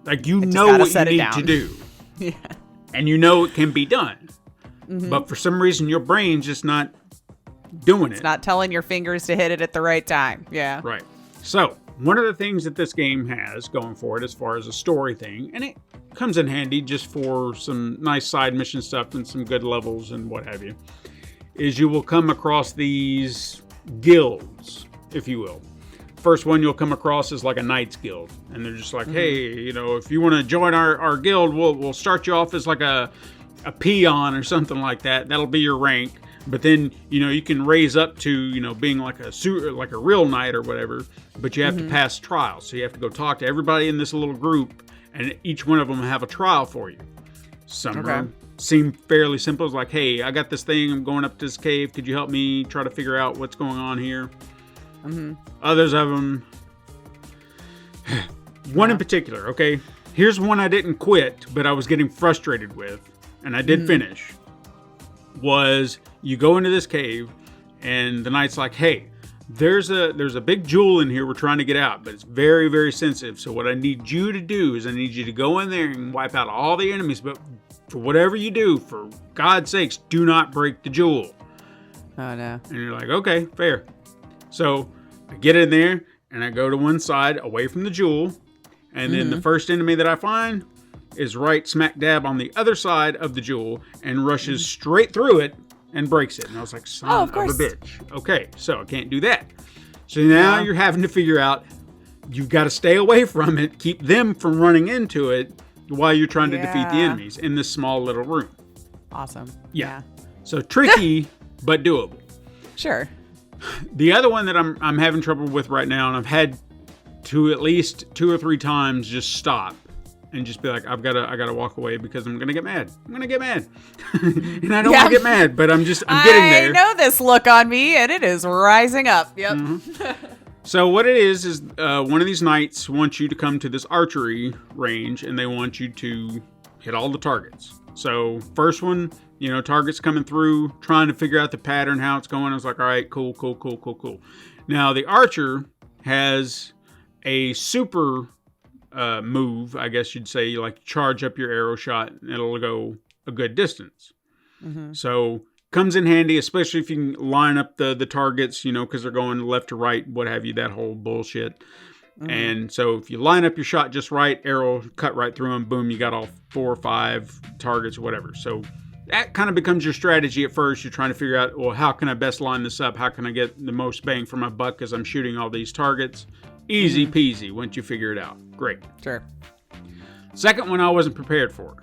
Like, you just know gotta what you set it need down. to do. Yeah. And you know it can be done. But for some reason, your brain's just not doing it. Not telling your fingers to hit it at the right time. Yeah. Right. So, one of the things that this game has going for it as far as a story thing, and it comes in handy just for some nice side mission stuff and some good levels and what have you, is you will come across these guilds, if you will. First one you'll come across is like a Knights Guild. And they're just like, hey, you know, if you want to join our guild, we'll start you off as like a peon or something like that. That'll be your rank. But then, you know, you can raise up to, you know, being like a real knight or whatever. But you have to pass trials. So you have to go talk to everybody in this little group. And each one of them have a trial for you. Some seem fairly simple. It's like, hey, I got this thing. I'm going up to this cave. Could you help me try to figure out what's going on here? Others of them. One in particular, okay? Here's one I didn't quit, but I was getting frustrated with. And I did finish. Was you go into this cave, and the knight's like, hey, there's a big jewel in here we're trying to get out, but it's very, very sensitive. So what I need you to do is I need you to go in there and wipe out all the enemies. But for whatever you do, for God's sakes, do not break the jewel. Oh, no. And you're like, okay, fair. So I get in there, and I go to one side away from the jewel. And then the first enemy that I find is right smack dab on the other side of the jewel and rushes straight through it and breaks it. And I was like, son of a bitch. Okay, so I can't do that. So now you're having to figure out, you've got to stay away from it, keep them from running into it while you're trying to defeat the enemies in this small little room. Awesome. Yeah. So tricky, but doable. Sure. The other one that I'm having trouble with right now, and I've had to at least 2 or 3 times just stop and just be like, I gotta walk away because I'm gonna get mad. And I don't want to get mad, but I'm getting there. I know this look on me, and it is rising up. Yep. So what it is one of these knights wants you to come to this archery range, and they want you to hit all the targets. So first one, you know, targets coming through, trying to figure out the pattern, how it's going. I was like, all right, cool. Now the archer has a super move, I guess you'd say, like charge up your arrow shot and it'll go a good distance. So comes in handy, especially if you can line up the targets, you know, because they're going left to right, what have you, that whole bullshit. And so if you line up your shot just right, arrow cut right through them, boom, you got all 4 or 5 targets or whatever. So that kind of becomes your strategy at first. You're trying to figure out, well, how can I best line this up? How can I get the most bang for my buck as I'm shooting all these targets? Easy peasy once you figure it out. Great. Sure. Second one I wasn't prepared for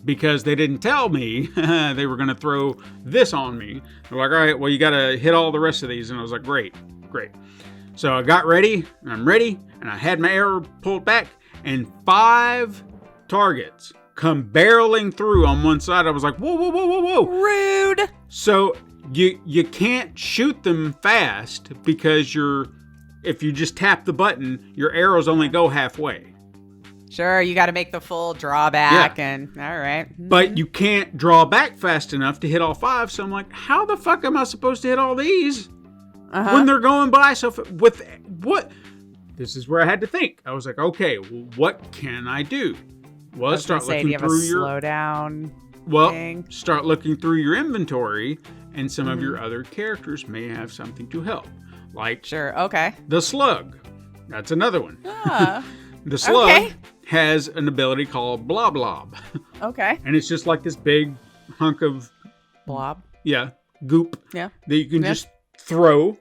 because they didn't tell me they were going to throw this on me. They're like, all right, well, you got to hit all the rest of these. And I was like, great. So I got ready, and I'm ready, and I had my arrow pulled back, and 5 targets come barreling through on one side. I was like, whoa. Rude. So you can't shoot them fast because if you just tap the button, your arrows only go halfway. Sure, you got to make the full drawback, and all right. But you can't draw back fast enough to hit all 5. So I'm like, how the fuck am I supposed to hit all these when they're going by? So with what? This is where I had to think. I was like, okay, well, what can I do? Well, start looking through your slowdown. Start looking through your inventory, and some of your other characters may have something to help. Like the slug. That's another one. The slug has an ability called Blob Lob. And it's just like this big hunk of blob. Yeah, goop. Yeah. That you can just throw,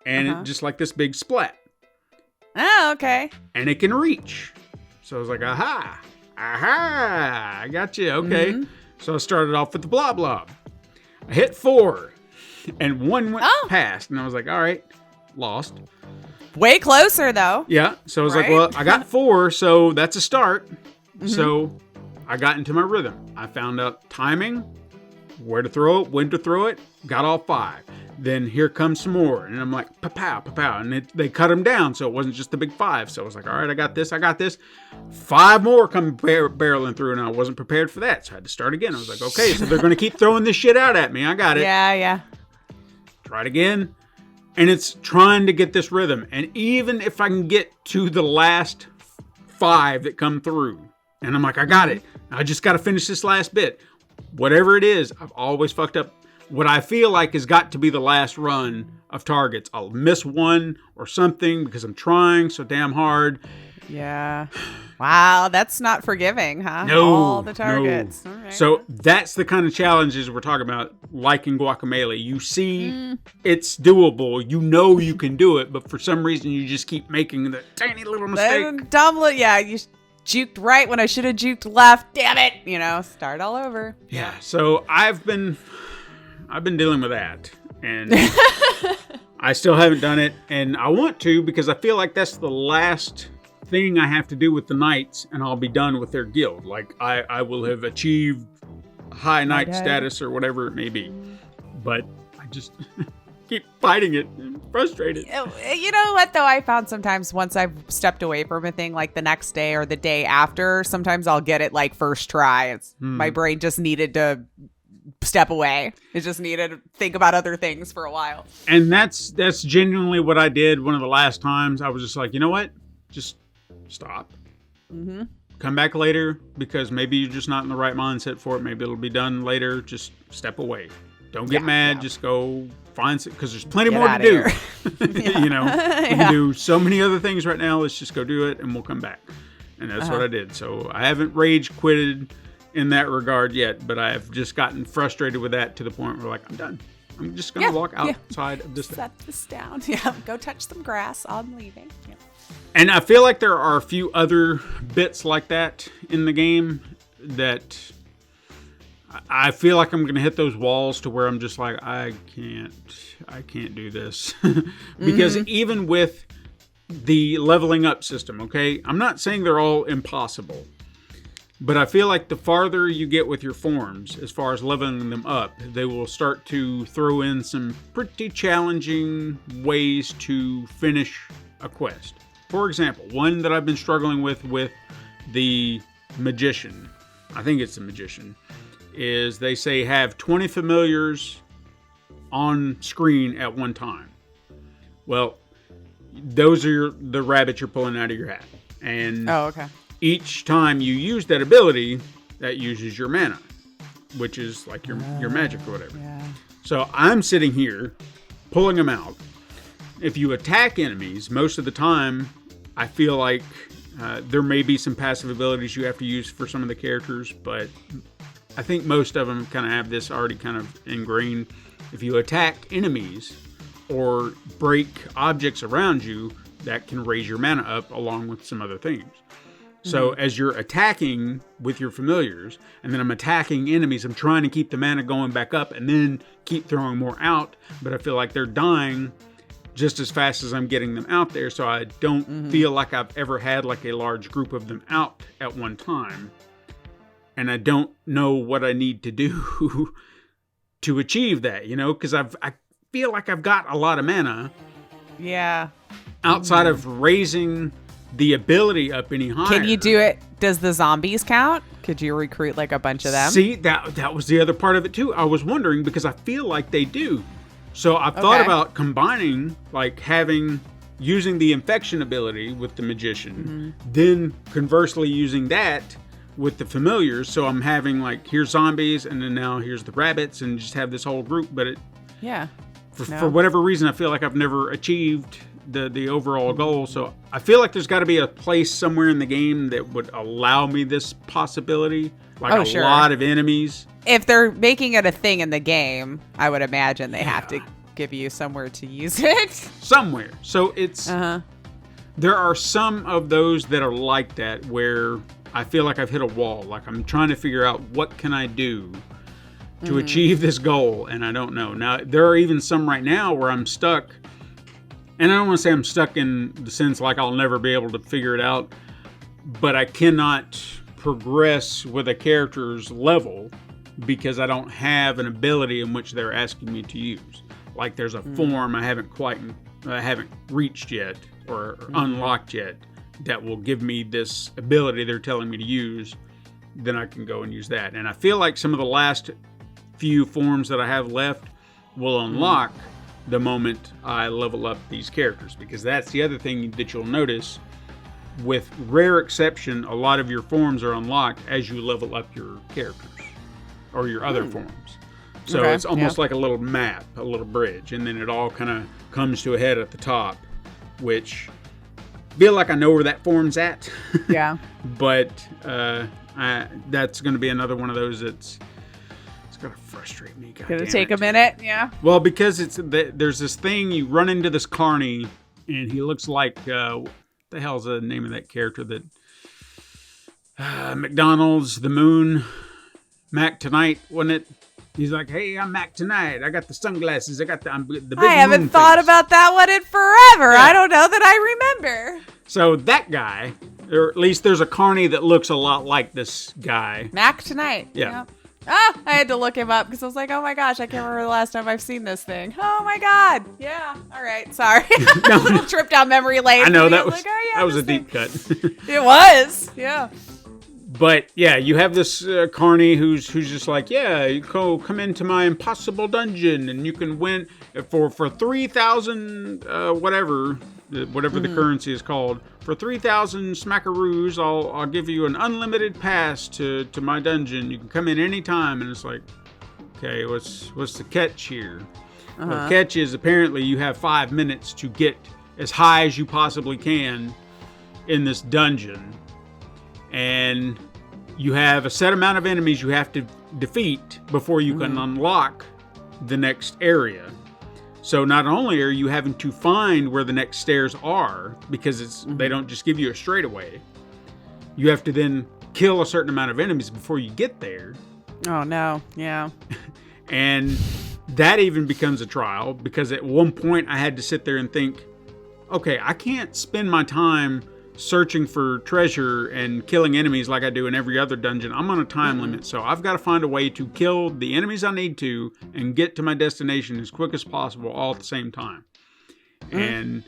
and it just like this big splat. Oh, okay. And it can reach. So I was like, aha, I got you. Okay. So I started off with the Blob Lob. I hit 4, and 1 went past, and I was like, all right, lost. Way closer, though. Yeah. So I was like, well, I got 4, so that's a start. So I got into my rhythm. I found out timing, where to throw it, when to throw it, got all 5. Then here comes some more. And I'm like, pa-pow, pa-pow. And they cut them down, so it wasn't just the big 5. So I was like, all right, I got this. 5 more come barreling through, and I wasn't prepared for that. So I had to start again. I was like, okay, so they're going to keep throwing this shit out at me. I got it. Yeah. Try it again. And it's trying to get this rhythm. And even if I can get to the last 5 that come through, and I'm like, I got it. I just got to finish this last bit. Whatever it is, I've always fucked up what I feel like has got to be the last run of targets. I'll miss one or something because I'm trying so damn hard. Yeah. Wow, that's not forgiving, huh? No. All the targets. No. All right. So that's the kind of challenges we're talking about, like in Guacamelee. You see it's doable. You know you can do it, but for some reason you just keep making the tiny little mistake. You juked right when I should have juked left. Damn it. Start all over. Yeah. So I've been dealing with that, and I still haven't done it, and I want to because I feel like that's the last thing I have to do with the knights, and I'll be done with their guild. Like I will have achieved high knight status or whatever it may be, but I just keep fighting it. I'm frustrated. You know what, though? I found sometimes once I've stepped away from a thing, like the next day or the day after, sometimes I'll get it like first try. My brain just needed to step away. It just needed to think about other things for a while. And that's genuinely what I did one of the last times. I was just like, you know what? Just stop. Come back later because maybe you're just not in the right mindset for it. Maybe it'll be done later. Just step away. Don't get mad. Just go find some, because there's plenty more to do. We can do so many other things right now. Let's just go do it and we'll come back. And that's what I did. So I haven't rage quitted in that regard yet, but I've just gotten frustrated with that to the point where I'm done. I'm just going to walk outside of this. Set this down. Yeah, go touch some grass. I'm leaving. Yeah. And I feel like there are a few other bits like that in the game that I feel like I'm going to hit those walls to where I'm just like, I can't do this. Because even with the leveling up system, okay, I'm not saying they're all impossible. But I feel like the farther you get with your forms, as far as leveling them up, they will start to throw in some pretty challenging ways to finish a quest. For example, one that I've been struggling with the magician, I think it's the magician, is they say have 20 familiars on screen at one time. Well, those are the rabbits you're pulling out of your hat. And each time you use that ability, that uses your mana, which is like your magic or whatever. Yeah. So I'm sitting here pulling them out. If you attack enemies, most of the time, I feel like there may be some passive abilities you have to use for some of the characters, but I think most of them kind of have this already kind of ingrained. If you attack enemies or break objects around you, that can raise your mana up along with some other things. So as you're attacking with your familiars, and then I'm attacking enemies, I'm trying to keep the mana going back up and then keep throwing more out, but I feel like they're dying just as fast as I'm getting them out there, so I don't feel like I've ever had like a large group of them out at one time. And I don't know what I need to do to achieve that, because I feel like I've got a lot of mana. Yeah. Outside of raising the ability up any higher. Can you do it? Does the zombies count? Could you recruit like a bunch of them? See, that was the other part of it too. I was wondering because I feel like they do. So I've thought about combining, like using the infection ability with the magician, then conversely using that with the familiars. So I'm having like, here's zombies, and then now here's the rabbits, and just have this whole group. But for whatever reason, I feel like I've never achieved the overall goal. So I feel like there's got to be a place somewhere in the game that would allow me this possibility, like a lot of enemies. If they're making it a thing in the game, I would imagine they have to give you somewhere to use it. Somewhere. So it's there are some of those that are like that where I feel like I've hit a wall. Like I'm trying to figure out what can I do to achieve this goal, and I don't know. Now there are even some right now where I'm stuck. And I don't want to say I'm stuck in the sense like I'll never be able to figure it out, but I cannot progress with a character's level because I don't have an ability in which they're asking me to use. like there's a form I haven't reached yet or unlocked yet that will give me this ability they're telling me to use, then I can go and use that. And I feel like some of the last few forms that I have left will unlock the moment I level up these characters, because that's the other thing that you'll notice. With rare exception, a lot of your forms are unlocked as you level up your characters or your other forms. So it's almost like a little map, a little bridge, and then it all kind of comes to a head at the top, which I feel like I know where that form's at. Yeah. But that's going to be another one of those that's going to frustrate me. Gonna take a minute, yeah. Well, because there's this thing, you run into this carny, and he looks like, what the hell's the name of that character that, McDonald's, the Moon, Mac Tonight, wasn't it? He's like, hey, I'm Mac Tonight. I got the sunglasses. I got the big I haven't moon thought face. about that one in forever. Yeah. I don't know that I remember. So that guy, or at least there's a carny that looks a lot like this guy. Mac Tonight. Yeah. Yep. Ah, I had to look him up because I was like, oh my gosh, I can't remember the last time I've seen this thing. Oh my God. Yeah. All right. Sorry. A little trip down memory lane. I know for me. that I was like, oh, yeah, that was a this deep thing. cut. It was. Yeah. But yeah, you have this carny who's just like, yeah, you come into my impossible dungeon and you can win for 3,000 whatever the currency is called. For 3,000 smackaroos, I'll give you an unlimited pass to my dungeon. You can come in any time. And it's like, okay, what's the catch here? Well, the catch is apparently you have 5 minutes to get as high as you possibly can in this dungeon. And you have a set amount of enemies you have to defeat before you can unlock the next area. So not only are you having to find where the next stairs are, because they don't just give you a straightaway, you have to then kill a certain amount of enemies before you get there. Oh no. Yeah. And that even becomes a trial, because at one point I had to sit there and think, okay, I can't spend my time searching for treasure and killing enemies like I do in every other dungeon. I'm on a time limit, so I've got to find a way to kill the enemies I need to and get to my destination as quick as possible all at the same time. And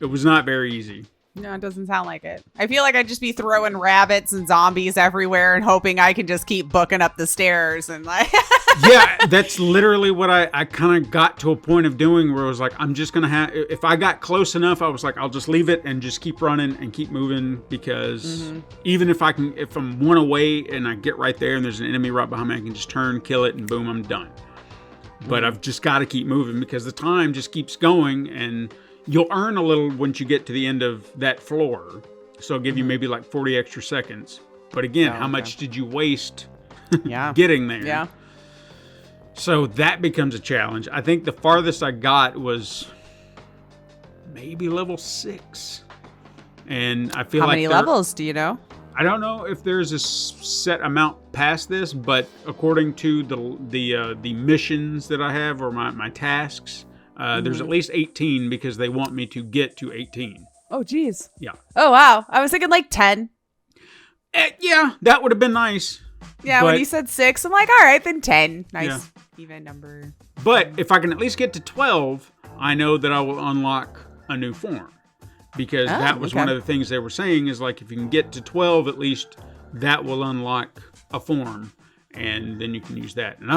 it was not very easy. No, it doesn't sound like it. I feel like I'd just be throwing rabbits and zombies everywhere and hoping I can just keep booking up the stairs and like. Yeah, that's literally what I kind of got to a point of doing, where I was like, I'm just going to have, if I got close enough, I was like, I'll just leave it and just keep running and keep moving, because even if I'm one away and I get right there and there's an enemy right behind me, I can just turn, kill it, and boom, I'm done. But I've just got to keep moving, because the time just keeps going, and you'll earn a little once you get to the end of that floor. So it'll give you maybe like 40 extra seconds. But again, how much did you waste getting there? Yeah. So that becomes a challenge. I think the farthest I got was maybe level 6. And I feel How like many levels do you know? I don't know if there's a set amount past this, but according to the missions that I have, or my tasks, there's at least 18, because they want me to get to 18. Oh, geez. Yeah. Oh, wow. I was thinking like 10. Yeah, that would have been nice. Yeah, but, when you said 6, I'm like, all right, then 10. Nice. Yeah. Even number. But if I can at least get to 12, I know that I will unlock a new form. Because that was one of the things they were saying, is like, if you can get to 12 at least, that will unlock a form, and then you can use that. And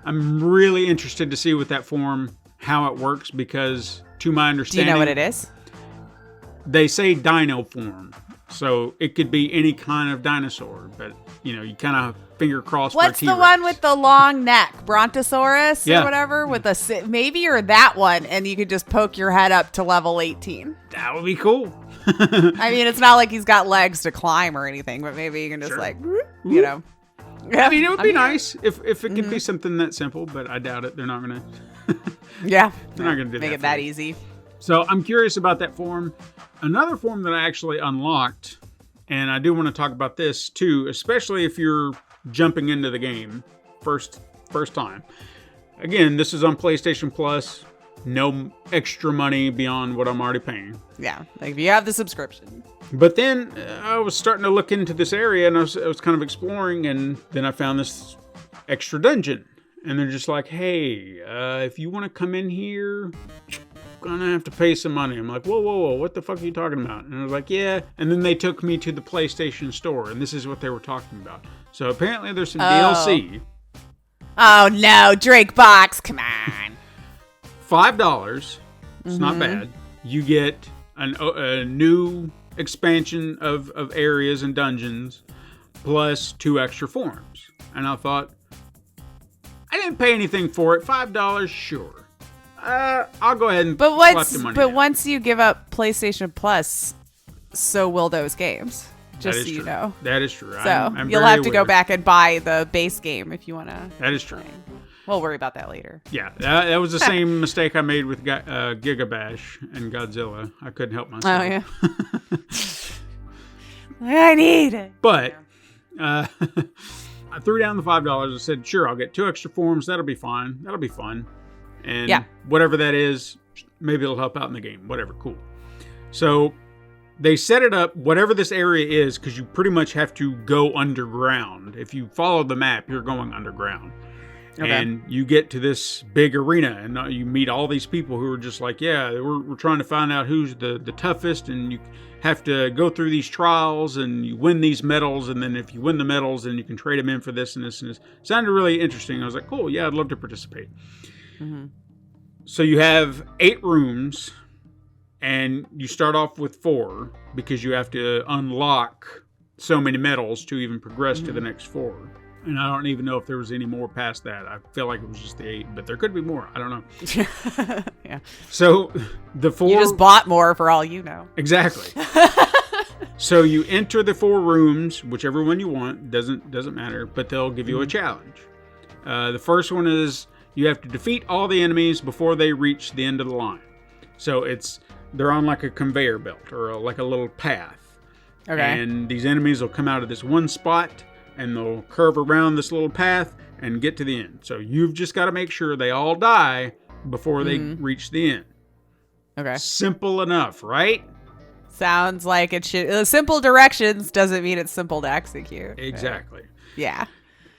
I'm really interested to see with that form how it works, because to my understanding, Do you know what it is? They say dino form, so it could be any kind of dinosaur, but you kind of finger crossed. What's for the one with the long neck? Brontosaurus Yeah. or whatever? With maybe you're that one, and you could just poke your head up to level 18. That would be cool. I mean, it's not like he's got legs to climb or anything, but maybe you can just Sure. I mean, It would be nice if it could be something that simple, but I doubt it. They're not gonna. Yeah. They're not gonna do Make that it that for me. easy. So I'm curious about that form. Another form that I actually unlocked, and I do want to talk about this too, especially if you're jumping into the game first time. Again, this is on PlayStation Plus. No extra money beyond what I'm already paying. Yeah. Like if you have the subscription. But then I was starting to look into this area, and I was kind of exploring, and then I found this extra dungeon. and they're just like, hey, if you want to come in here, gonna have to pay some money. I'm like, whoa, what the fuck are you talking about? And I was like, yeah. And then they took me to the PlayStation store, and this is what they were talking about. So apparently there's some DLC. Oh no, DrinkBox, come on. $5. It's not bad. You get a new expansion of areas and dungeons, plus 2 extra forms. And I thought, I didn't pay anything for it. $5, sure. I'll go ahead and slap the money down. Once you give up PlayStation Plus, so will those games. Just so you true. know. That is true. So I'm you'll very have to go aware. back and buy the base game if you want to. That is true. We'll worry about that later. Yeah, that was the same mistake I made with Gigabash and Godzilla. I couldn't help myself. Oh, yeah. I need it. But I threw down the $5. I said, sure, I'll get 2 extra forms. That'll be fine. That'll be fun. And whatever that is, maybe it'll help out in the game. Whatever, cool. So they set it up, whatever this area is, because you pretty much have to go underground. If you follow the map, you're going underground. Okay. And you get to this big arena, and you meet all these people who are just like, yeah, we're trying to find out who's the toughest, and you have to go through these trials, and you win these medals, and then if you win the medals, then you can trade them in for this and this and this. It sounded really interesting. I was like, cool, yeah, I'd love to participate. Mm-hmm. So you have 8 rooms, and you start off with 4, because you have to unlock so many medals to even progress to the next 4. And I don't even know if there was any more past that. I feel like it was just the 8, but there could be more. I don't know. Yeah. So the 4... You just bought more for all you know. Exactly. So you enter the 4 rooms, whichever one you want. Doesn't matter, but they'll give you a challenge. The first one is you have to defeat all the enemies before they reach the end of the line. So they're on like a conveyor belt or like a little path. Okay. And these enemies will come out of this one spot, and they'll curve around this little path and get to the end. So you've just got to make sure they all die before they reach the end. Okay. Simple enough, right? Sounds like it should. Simple directions doesn't mean it's simple to execute. Exactly. Yeah.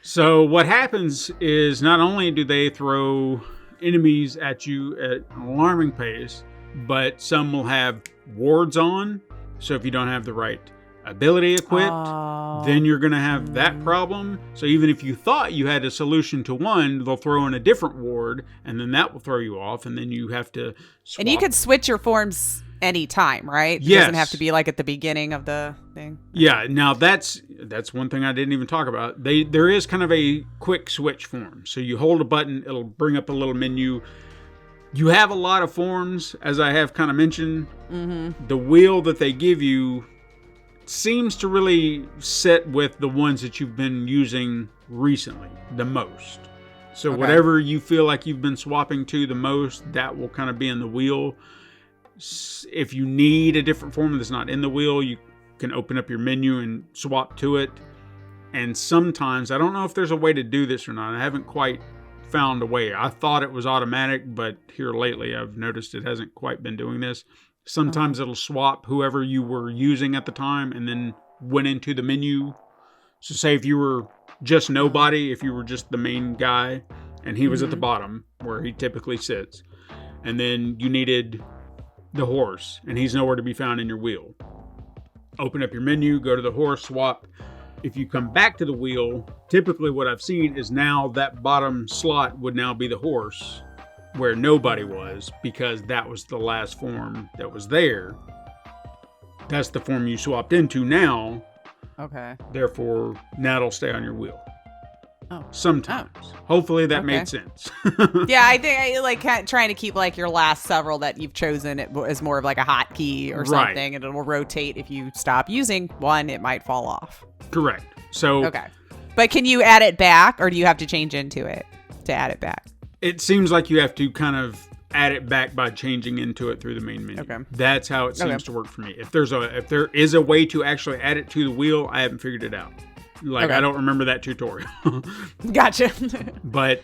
So what happens is not only do they throw enemies at you at an alarming pace, but some will have wards on. So if you don't have the right ability equipped, then you're going to have that problem. So even if you thought you had a solution to one, they'll throw in a different ward, and then that will throw you off, and then you have to swap. And you could switch your forms anytime, right? Yes. It doesn't have to be like at the beginning of the thing. Yeah, now that's one thing I didn't even talk about. There is kind of a quick switch form. So you hold a button, it'll bring up a little menu. You have a lot of forms, as I have kind of mentioned. Mm-hmm. The wheel that they give you seems to really sit with the ones that you've been using recently the most. So whatever you feel like you've been swapping to the most, that will kind of be in the wheel. If you need a different form that's not in the wheel, you can open up your menu and swap to it. And sometimes, I don't know if there's a way to do this or not. I haven't quite found a way. I thought it was automatic, but here lately I've noticed it hasn't quite been doing this. Sometimes it'll swap whoever you were using at the time and then went into the menu. So say if you were just nobody, if you were just the main guy and he was at the bottom where he typically sits, and then you needed the horse and he's nowhere to be found in your wheel. Open up your menu, go to the horse, swap. If you come back to the wheel, typically what I've seen is now that bottom slot would now be the horse, where nobody was, because that was the last form that was there. That's the form you swapped into now. Okay. Therefore, now it'll stay on your wheel. Oh. Sometimes. Hopefully that made sense. Yeah, I think I like trying to keep like your last several that you've chosen as more of like a hotkey or something, and it will rotate. If you stop using one, it might fall off. Correct. So. Okay. But can you add it back, or do you have to change into it to add it back? It seems like you have to kind of add it back by changing into it through the main menu. Okay. That's how it seems to work for me. If there is a way to actually add it to the wheel, I haven't figured it out. Like, I don't remember that tutorial. Gotcha. But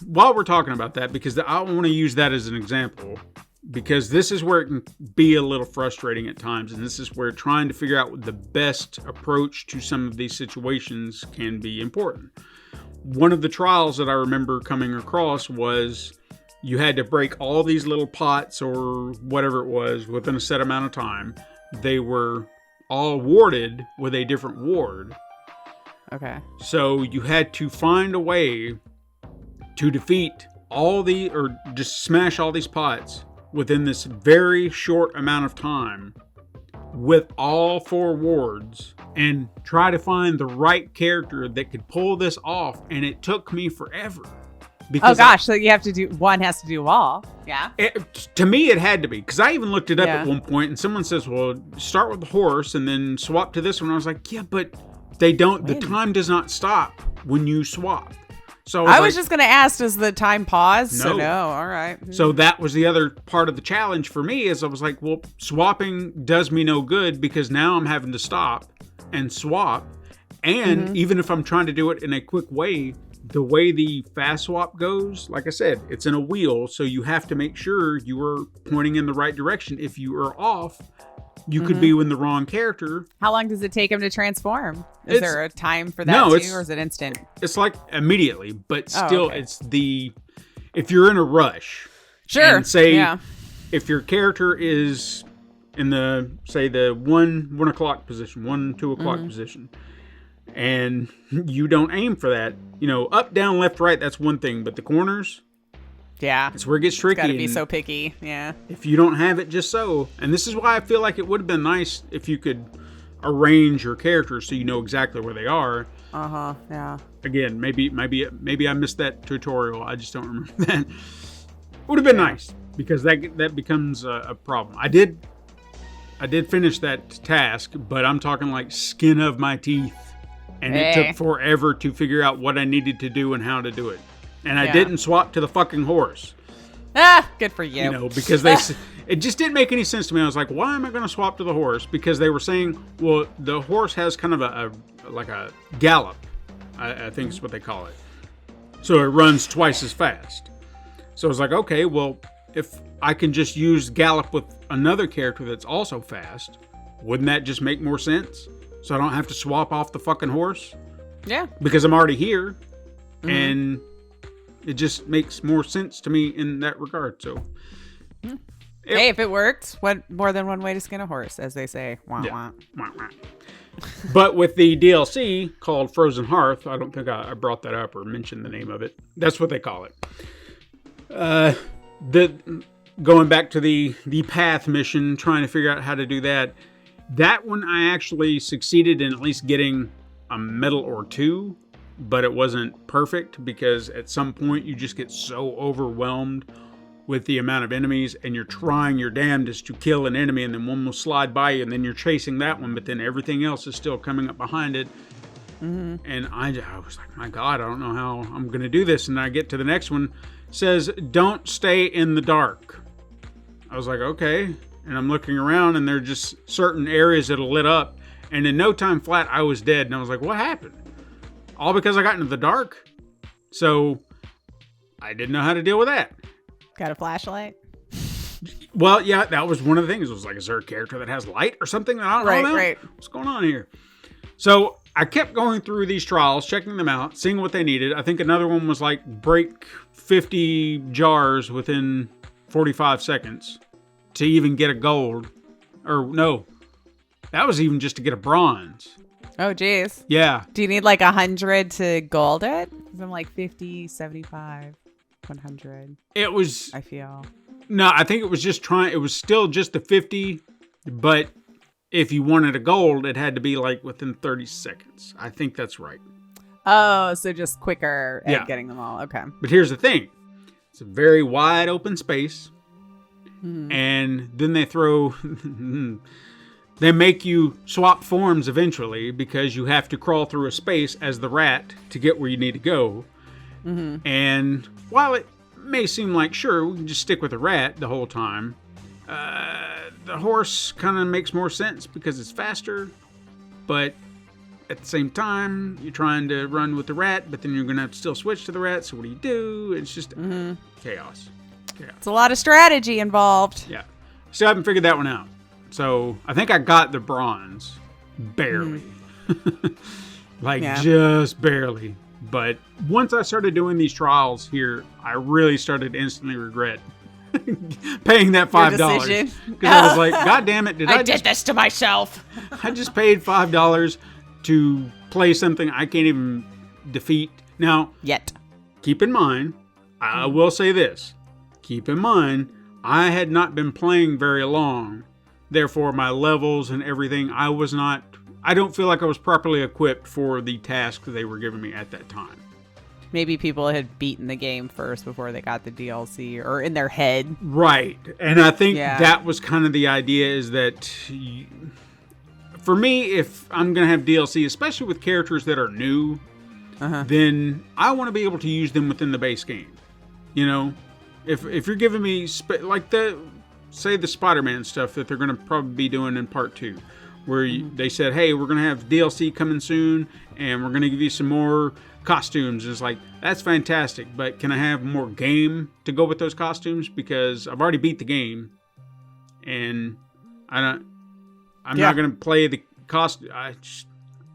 while we're talking about that, because I want to use that as an example, because this is where it can be a little frustrating at times, and this is where trying to figure out the best approach to some of these situations can be important. one of the trials that I remember coming across was you had to break all these little pots or whatever it was within a set amount of time. They were all warded with a different ward. Okay. So you had to find a way to defeat or just smash all these pots within this very short amount of time with all 4 wards and try to find the right character that could pull this off. And it took me forever. Oh gosh, so you have to do, one has to do all. Yeah. To me, it had to be, because I even looked it up Yeah. at one point and someone says, well, start with the horse and then swap to this one. I was like, yeah, but they don't, the time does not stop when you swap. So I was just going to ask, does the time pause? No. So no, all right. So that was the other part of the challenge for me, is I was like, well, swapping does me no good because now I'm having to stop and swap. And even if I'm trying to do it in a quick way, the way the fast swap goes, like I said, it's in a wheel. So you have to make sure you are pointing in the right direction. If you are off, you could be in the wrong character. How long does it take him to transform? Is there a time for that No, too, or is it instant? It's like immediately, but still okay. it's if you're in a rush. Sure. And say, yeah. if your character is in the 1 o'clock position, 2 o'clock position, and you don't aim for that, up, down, left, right, that's one thing, but the corners, Yeah. that's where it gets tricky. Got to be and so picky. Yeah. if you don't have it just so, and this is why I feel like it would have been nice if you could arrange your characters so you know exactly where they are. Yeah. Again, maybe I missed that tutorial. I just don't remember that. Would have been nice, because that becomes a problem. I did finish that task, but I'm talking like skin of my teeth, and it took forever to figure out what I needed to do and how to do it. And I didn't swap to the fucking horse. Good for you. Because it just didn't make any sense to me. I was like, why am I going to swap to the horse? Because they were saying, well, the horse has kind of a gallop, I think is what they call it. So it runs twice as fast. So I was like, okay, well, if I can just use gallop with another character that's also fast, wouldn't that just make more sense? So I don't have to swap off the fucking horse? Yeah. Because I'm already here. And it just makes more sense to me in that regard. So, Hey, if it worked, what more than one way to skin a horse, as they say. Wah, yeah. wah. But with the DLC called Frozen Hearth, I don't think I brought that up or mentioned the name of it. That's what they call it. Going back to the path mission, trying to figure out how to do that. That one I actually succeeded in at least getting a medal or 2, but it wasn't perfect because at some point you just get so overwhelmed with the amount of enemies, and you're trying your damnedest to kill an enemy, and then one will slide by you, and then you're chasing that one, but then everything else is still coming up behind it. And I was like, my God, I don't know how I'm going to do this. And I get to the next one, says, don't stay in the dark. I was like, okay. And I'm looking around, and there are just certain areas that are lit up. And in no time flat, I was dead. And I was like, what happened? All because I got into the dark? So I didn't know how to deal with that. Got a flashlight? Well, yeah, that was one of the things. It was like, is there a character that has light or something that I don't know? Right. What's going on here? So I kept going through these trials, checking them out, seeing what they needed. I think another one was like break 50 jars within 45 seconds to even get a gold. Or no, that was even just to get a bronze. Oh, geez. Yeah. Do you need like 100 to gold it? 'Cause I'm like 50, 75, 100. It was, I feel. no, I think it was it was still just the 50, but if you wanted a gold, it had to be like within 30 seconds. I think that's right. Oh, so just quicker at Yeah. getting them all. Okay. But here's the thing. It's a very wide open space. And then they throw... they make you swap forms eventually because you have to crawl through a space as the rat to get where you need to go. And while it may seem like, sure, we can just stick with the rat the whole time, the horse kind of makes more sense because it's faster. But at the same time, you're trying to run with the rat, but then you're going to have to still switch to the rat. So what do you do? It's just chaos. It's a lot of strategy involved. Yeah. Still haven't figured that one out. So I think I got the bronze. Barely. Just barely. But once I started doing these trials here, I really started to instantly regret paying that $5. decision? Because I was like, God damn it, I did this to myself. I just paid $5 to play something I can't even defeat. Now, Yet. keep in mind, I will say this. Keep in mind, I had not been playing very long. Therefore, my levels and everything, I don't feel like I was properly equipped for the task they were giving me at that time. Maybe people had beaten the game first before they got the DLC, or in their head. Right. And I think Yeah. that was kind of the idea, is that for me, if I'm going to have DLC, especially with characters that are new, then I want to be able to use them within the base game. You know, if you're giving me, like the Spider-Man stuff that they're going to probably be doing in part 2, where they said, hey, we're going to have DLC coming soon, and we're going to give you some more costumes. It's like, that's fantastic, but can I have more game to go with those costumes? Because I've already beat the game, and I'm not going to play the costume.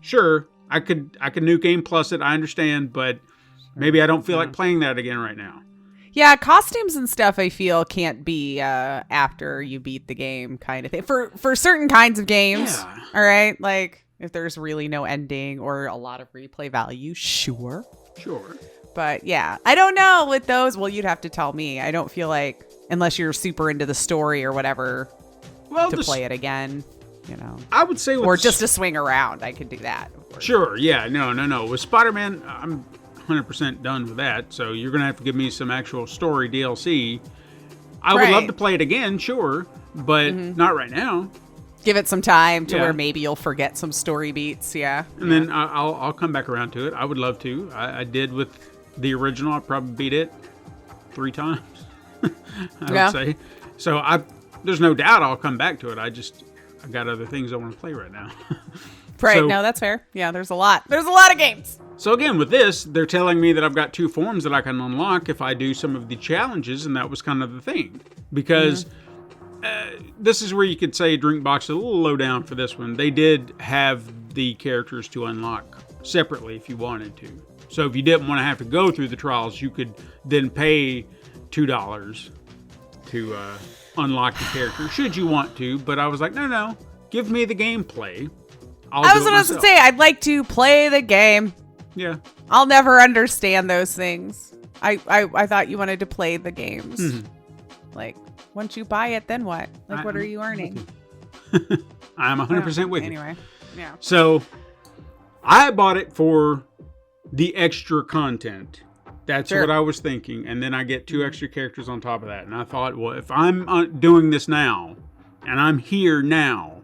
Sure, I could New Game Plus it, I understand, but maybe I don't feel like playing that again right now. Yeah, costumes and stuff I feel can't be after you beat the game kind of thing. For certain kinds of games, all right? Like, if there's really no ending or a lot of replay value, sure. But yeah, I don't know with those. Well, you'd have to tell me. I don't feel like, unless you're super into the story or whatever, to play it again, you know. I would say or just to swing around, I could do that. Sure, yeah, no. With Spider-Man, I'm 100% done with that, so you're going to have to give me some actual story DLC. I would love to play it again, sure, but not right now. Give it some time to where maybe you'll forget some story beats, and then I'll come back around to it. I would love to. I did with the original. I probably beat it 3 times, I would say. So there's no doubt I'll come back to it. I got other things I want to play right now. Right, So, no, that's fair. Yeah, there's a lot of games. So again, with this, they're telling me that I've got 2 forms that I can unlock if I do some of the challenges, and that was kind of the thing. Because this is where you could say DrinkBox is a little low down for this one. They did have the characters to unlock separately if you wanted to. So if you didn't want to have to go through the trials, you could then pay $2 to unlock the character, should you want to. But I was like, no, give me the gameplay. I was going to say, I'd like to play the game. Yeah. I'll never understand those things. I thought you wanted to play the games. Like, once you buy it, then what? Like, what are you earning? I'm 100% with you. Anyway, yeah. So, I bought it for the extra content. That's what I was thinking. And then I get 2 extra characters on top of that. And I thought, well, if I'm doing this now, and I'm here now,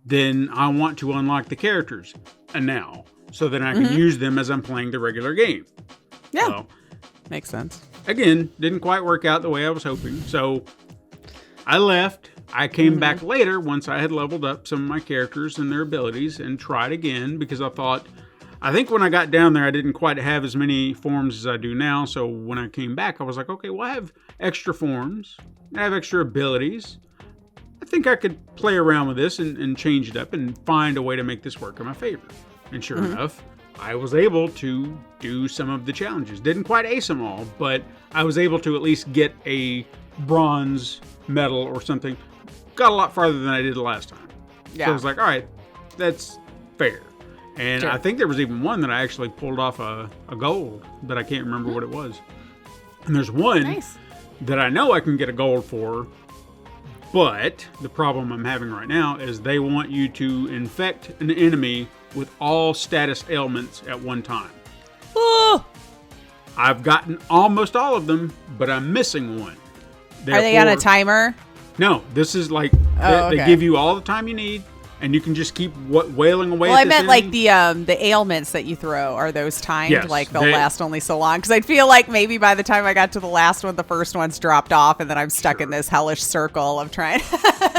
then I want to unlock the characters now, so that I can use them as I'm playing the regular game. Yeah. So, makes sense. Again, didn't quite work out the way I was hoping. So I left. I came back later once I had leveled up some of my characters and their abilities and tried again, because I think when I got down there, I didn't quite have as many forms as I do now. So when I came back, I was like, okay, well, I have extra forms. I have extra abilities. I think I could play around with this and change it up and find a way to make this work in my favor. And sure enough, I was able to do some of the challenges. Didn't quite ace them all, but I was able to at least get a bronze medal or something. Got a lot farther than I did the last time. Yeah. So I was like, all right, that's fair. And I think there was even one that I actually pulled off a gold, but I can't remember what it was. And there's one that I know I can get a gold for, but the problem I'm having right now is they want you to infect an enemy with all status ailments at one time. Oh! I've gotten almost all of them, but I'm missing one. Are they on a timer? No, this is like they give you all the time you need, and you can just keep wailing away. Well, at I this meant enemy. like the ailments that you throw. Are those timed? Yes, Like they'll last only so long? Because I feel like maybe by the time I got to the last one, the first one's dropped off, and then I'm stuck in this hellish circle of trying.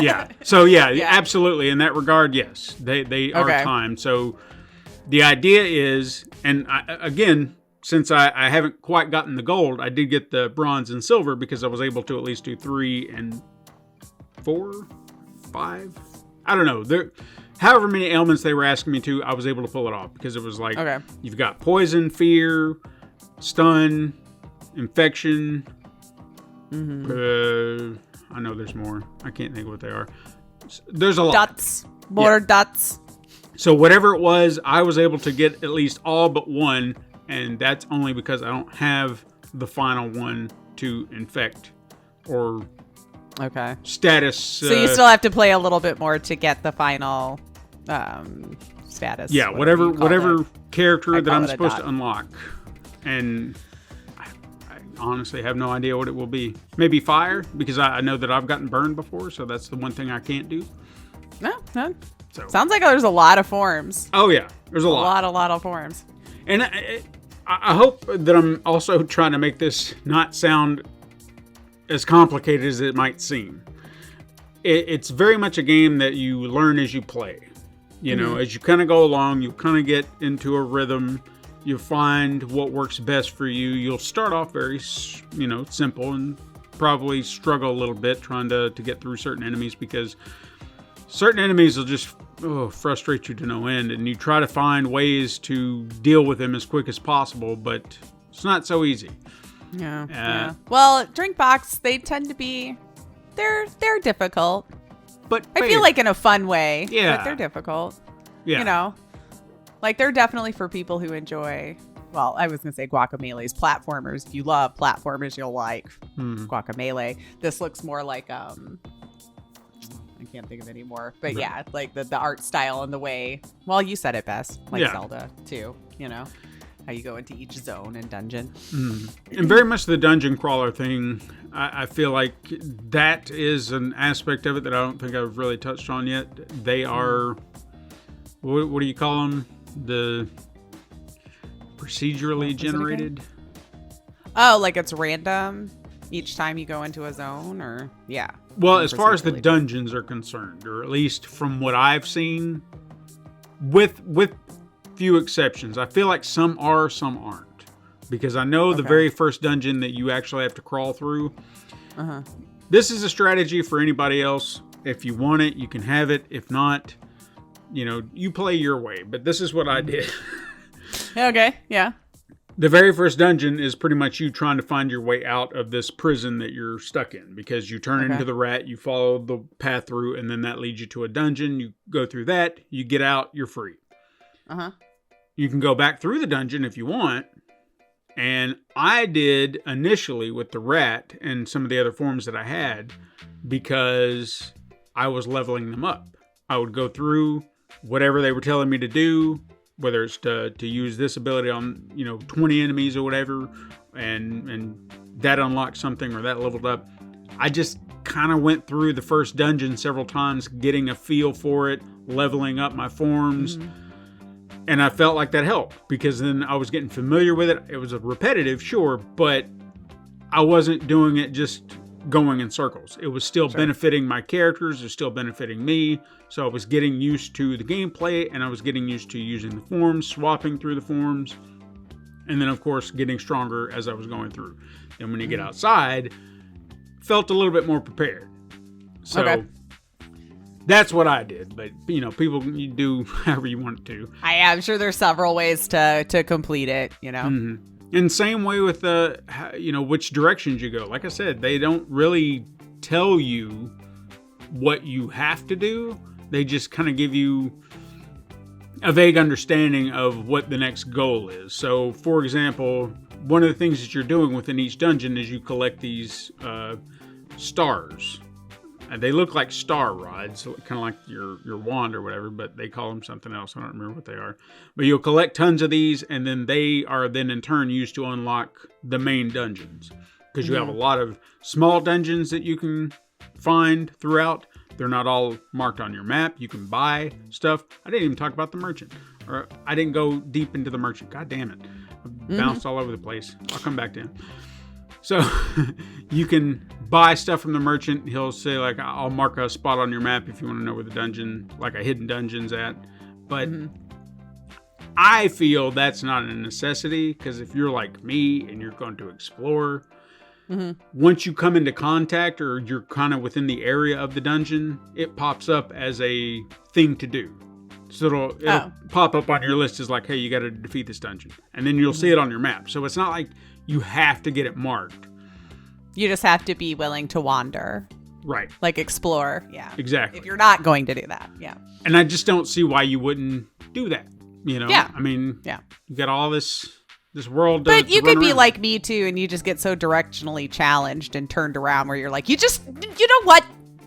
Yeah. So yeah, absolutely. In that regard, yes, they are timed. So the idea is, and again, since I haven't quite gotten the gold, I did get the bronze and silver because I was able to at least do 3 and 4, 5. I don't know. however many ailments they were asking me to, I was able to pull it off because it was like, Okay. you've got poison, fear, stun, infection. I know there's more. I can't think of what they are. There's a lot. Dots. More dots. So whatever it was, I was able to get at least all but one, and that's only because I don't have the final one to infect or Okay. status. So you still have to play a little bit more to get the final status. Yeah, whatever character that call I'm it a supposed dot. to unlock. And I honestly have no idea what it will be. Maybe fire, because I know that I've gotten burned before, so that's the one thing I can't do. No. So. Sounds like there's a lot of forms. Oh yeah, there's a lot. A lot of forms. And I hope that I'm also trying to make this not sound as complicated as it might seem. It's very much a game that you learn as you play. You know, as you kind of go along, you kind of get into a rhythm. You find what works best for you. You'll start off very, simple and probably struggle a little bit trying to get through certain enemies because certain enemies will just frustrate you to no end. And you try to find ways to deal with them as quick as possible, but it's not so easy. Yeah. Well, DrinkBox, they tend to be, they're difficult. But I feel like in a fun way. Yeah. But they're difficult. Yeah. You know, like they're definitely for people who enjoy, well, I was going to say Guacamelé's platformers. If you love platformers, you'll like Guacamele. This looks more like, I can't think of any more. But yeah, like the art style and the way, well, you said it best. Like Zelda too, you know. How you go into each zone and dungeon. And very much the dungeon crawler thing, I feel like that is an aspect of it that I don't think I've really touched on yet. They are, what do you call them? The procedurally generated? Oh, like it's random each time you go into a zone, or yeah. Well, as far as the Procedurally. dungeons are concerned, or at least from what I've seen, with few exceptions. I feel like some are, some aren't. Because I know the very first dungeon that you actually have to crawl through. This is a strategy for anybody else. If you want it, you can have it. If not, you play your way. But this is what I did. Okay, yeah. The very first dungeon is pretty much you trying to find your way out of this prison that you're stuck in. Because you turn into the rat, you follow the path through, and then that leads you to a dungeon. You go through that, you get out, you're free. You can go back through the dungeon if you want. And I did initially with the rat and some of the other forms that I had because I was leveling them up. I would go through whatever they were telling me to do, whether it's to use this ability on, 20 enemies or whatever, and that unlocked something or that leveled up. I just kind of went through the first dungeon several times, getting a feel for it, leveling up my forms. And I felt like that helped because then I was getting familiar with it. It was a repetitive, sure, but I wasn't doing it just going in circles. It was still benefiting my characters. It was still benefiting me. So I was getting used to the gameplay and I was getting used to using the forms, swapping through the forms, and then, of course, getting stronger as I was going through. And when you get outside, felt a little bit more prepared. So that's what I did. But, people, you do however you want to. I'm sure there's several ways to complete it, And same way with which directions you go. Like I said, they don't really tell you what you have to do. They just kind of give you a vague understanding of what the next goal is. So, for example, one of the things that you're doing within each dungeon is you collect these stars. They look like star rods, kind of like your wand or whatever, but they call them something else. I don't remember what they are. But you'll collect tons of these, and then they are then in turn used to unlock the main dungeons. Because you have a lot of small dungeons that you can find throughout. They're not all marked on your map. You can buy stuff. I didn't even talk about the merchant. Or I didn't go deep into the merchant. God damn it. I bounced all over the place. I'll come back to him. So you can buy stuff from the merchant. He'll say, like, I'll mark a spot on your map if you want to know where the dungeon, like a hidden dungeon's at. But I feel that's not a necessity because if you're like me and you're going to explore, once you come into contact or you're kind of within the area of the dungeon, it pops up as a thing to do. So it'll pop up on your list as like, hey, you got to defeat this dungeon. And then you'll see it on your map. So it's not like you have to get it marked. You just have to be willing to wander. Right. Like explore. Yeah. Exactly. If you're not going to do that. Yeah. And I just don't see why you wouldn't do that. You know? Yeah. I mean, yeah. You got all this world But you could be around. like me too, and you just get so directionally challenged and turned around where you're like, you know what?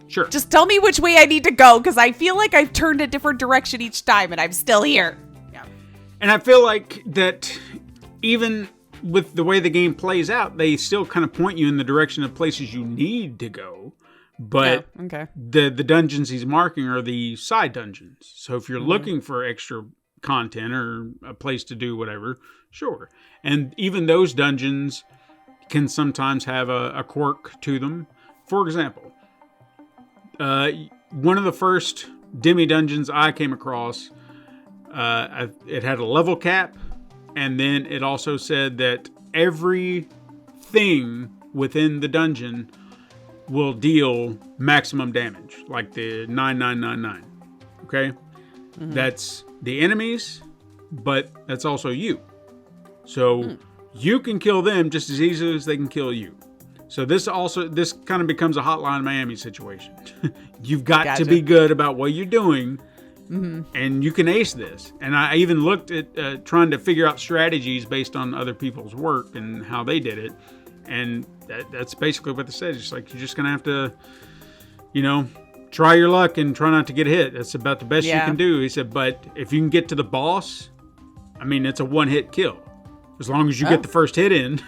Sure. Just tell me which way I need to go, because I feel like I've turned a different direction each time and I'm still here. Yeah. And I feel like that even with the way the game plays out, they still kind of point you in the direction of places you need to go. But okay. the dungeons he's marking are the side dungeons. So if you're looking for extra content or a place to do whatever, sure. And even those dungeons can sometimes have a quirk to them. For example, one of the first demi dungeons I came across, it had a level cap, and then it also said that every thing within the dungeon will deal maximum damage, like the 9999. Okay? That's the enemies, but that's also you. So you can kill them just as easily as they can kill you. So this kind of becomes a Hotline Miami situation. You've got to be good about what you're doing, and you can ace this. And I even looked at trying to figure out strategies based on other people's work and how they did it. And that's basically what they said. It's like you're just going to have to, try your luck and try not to get hit. That's about the best you can do. He said, but if you can get to the boss, I mean, it's a one-hit kill. As long as you get the first hit in.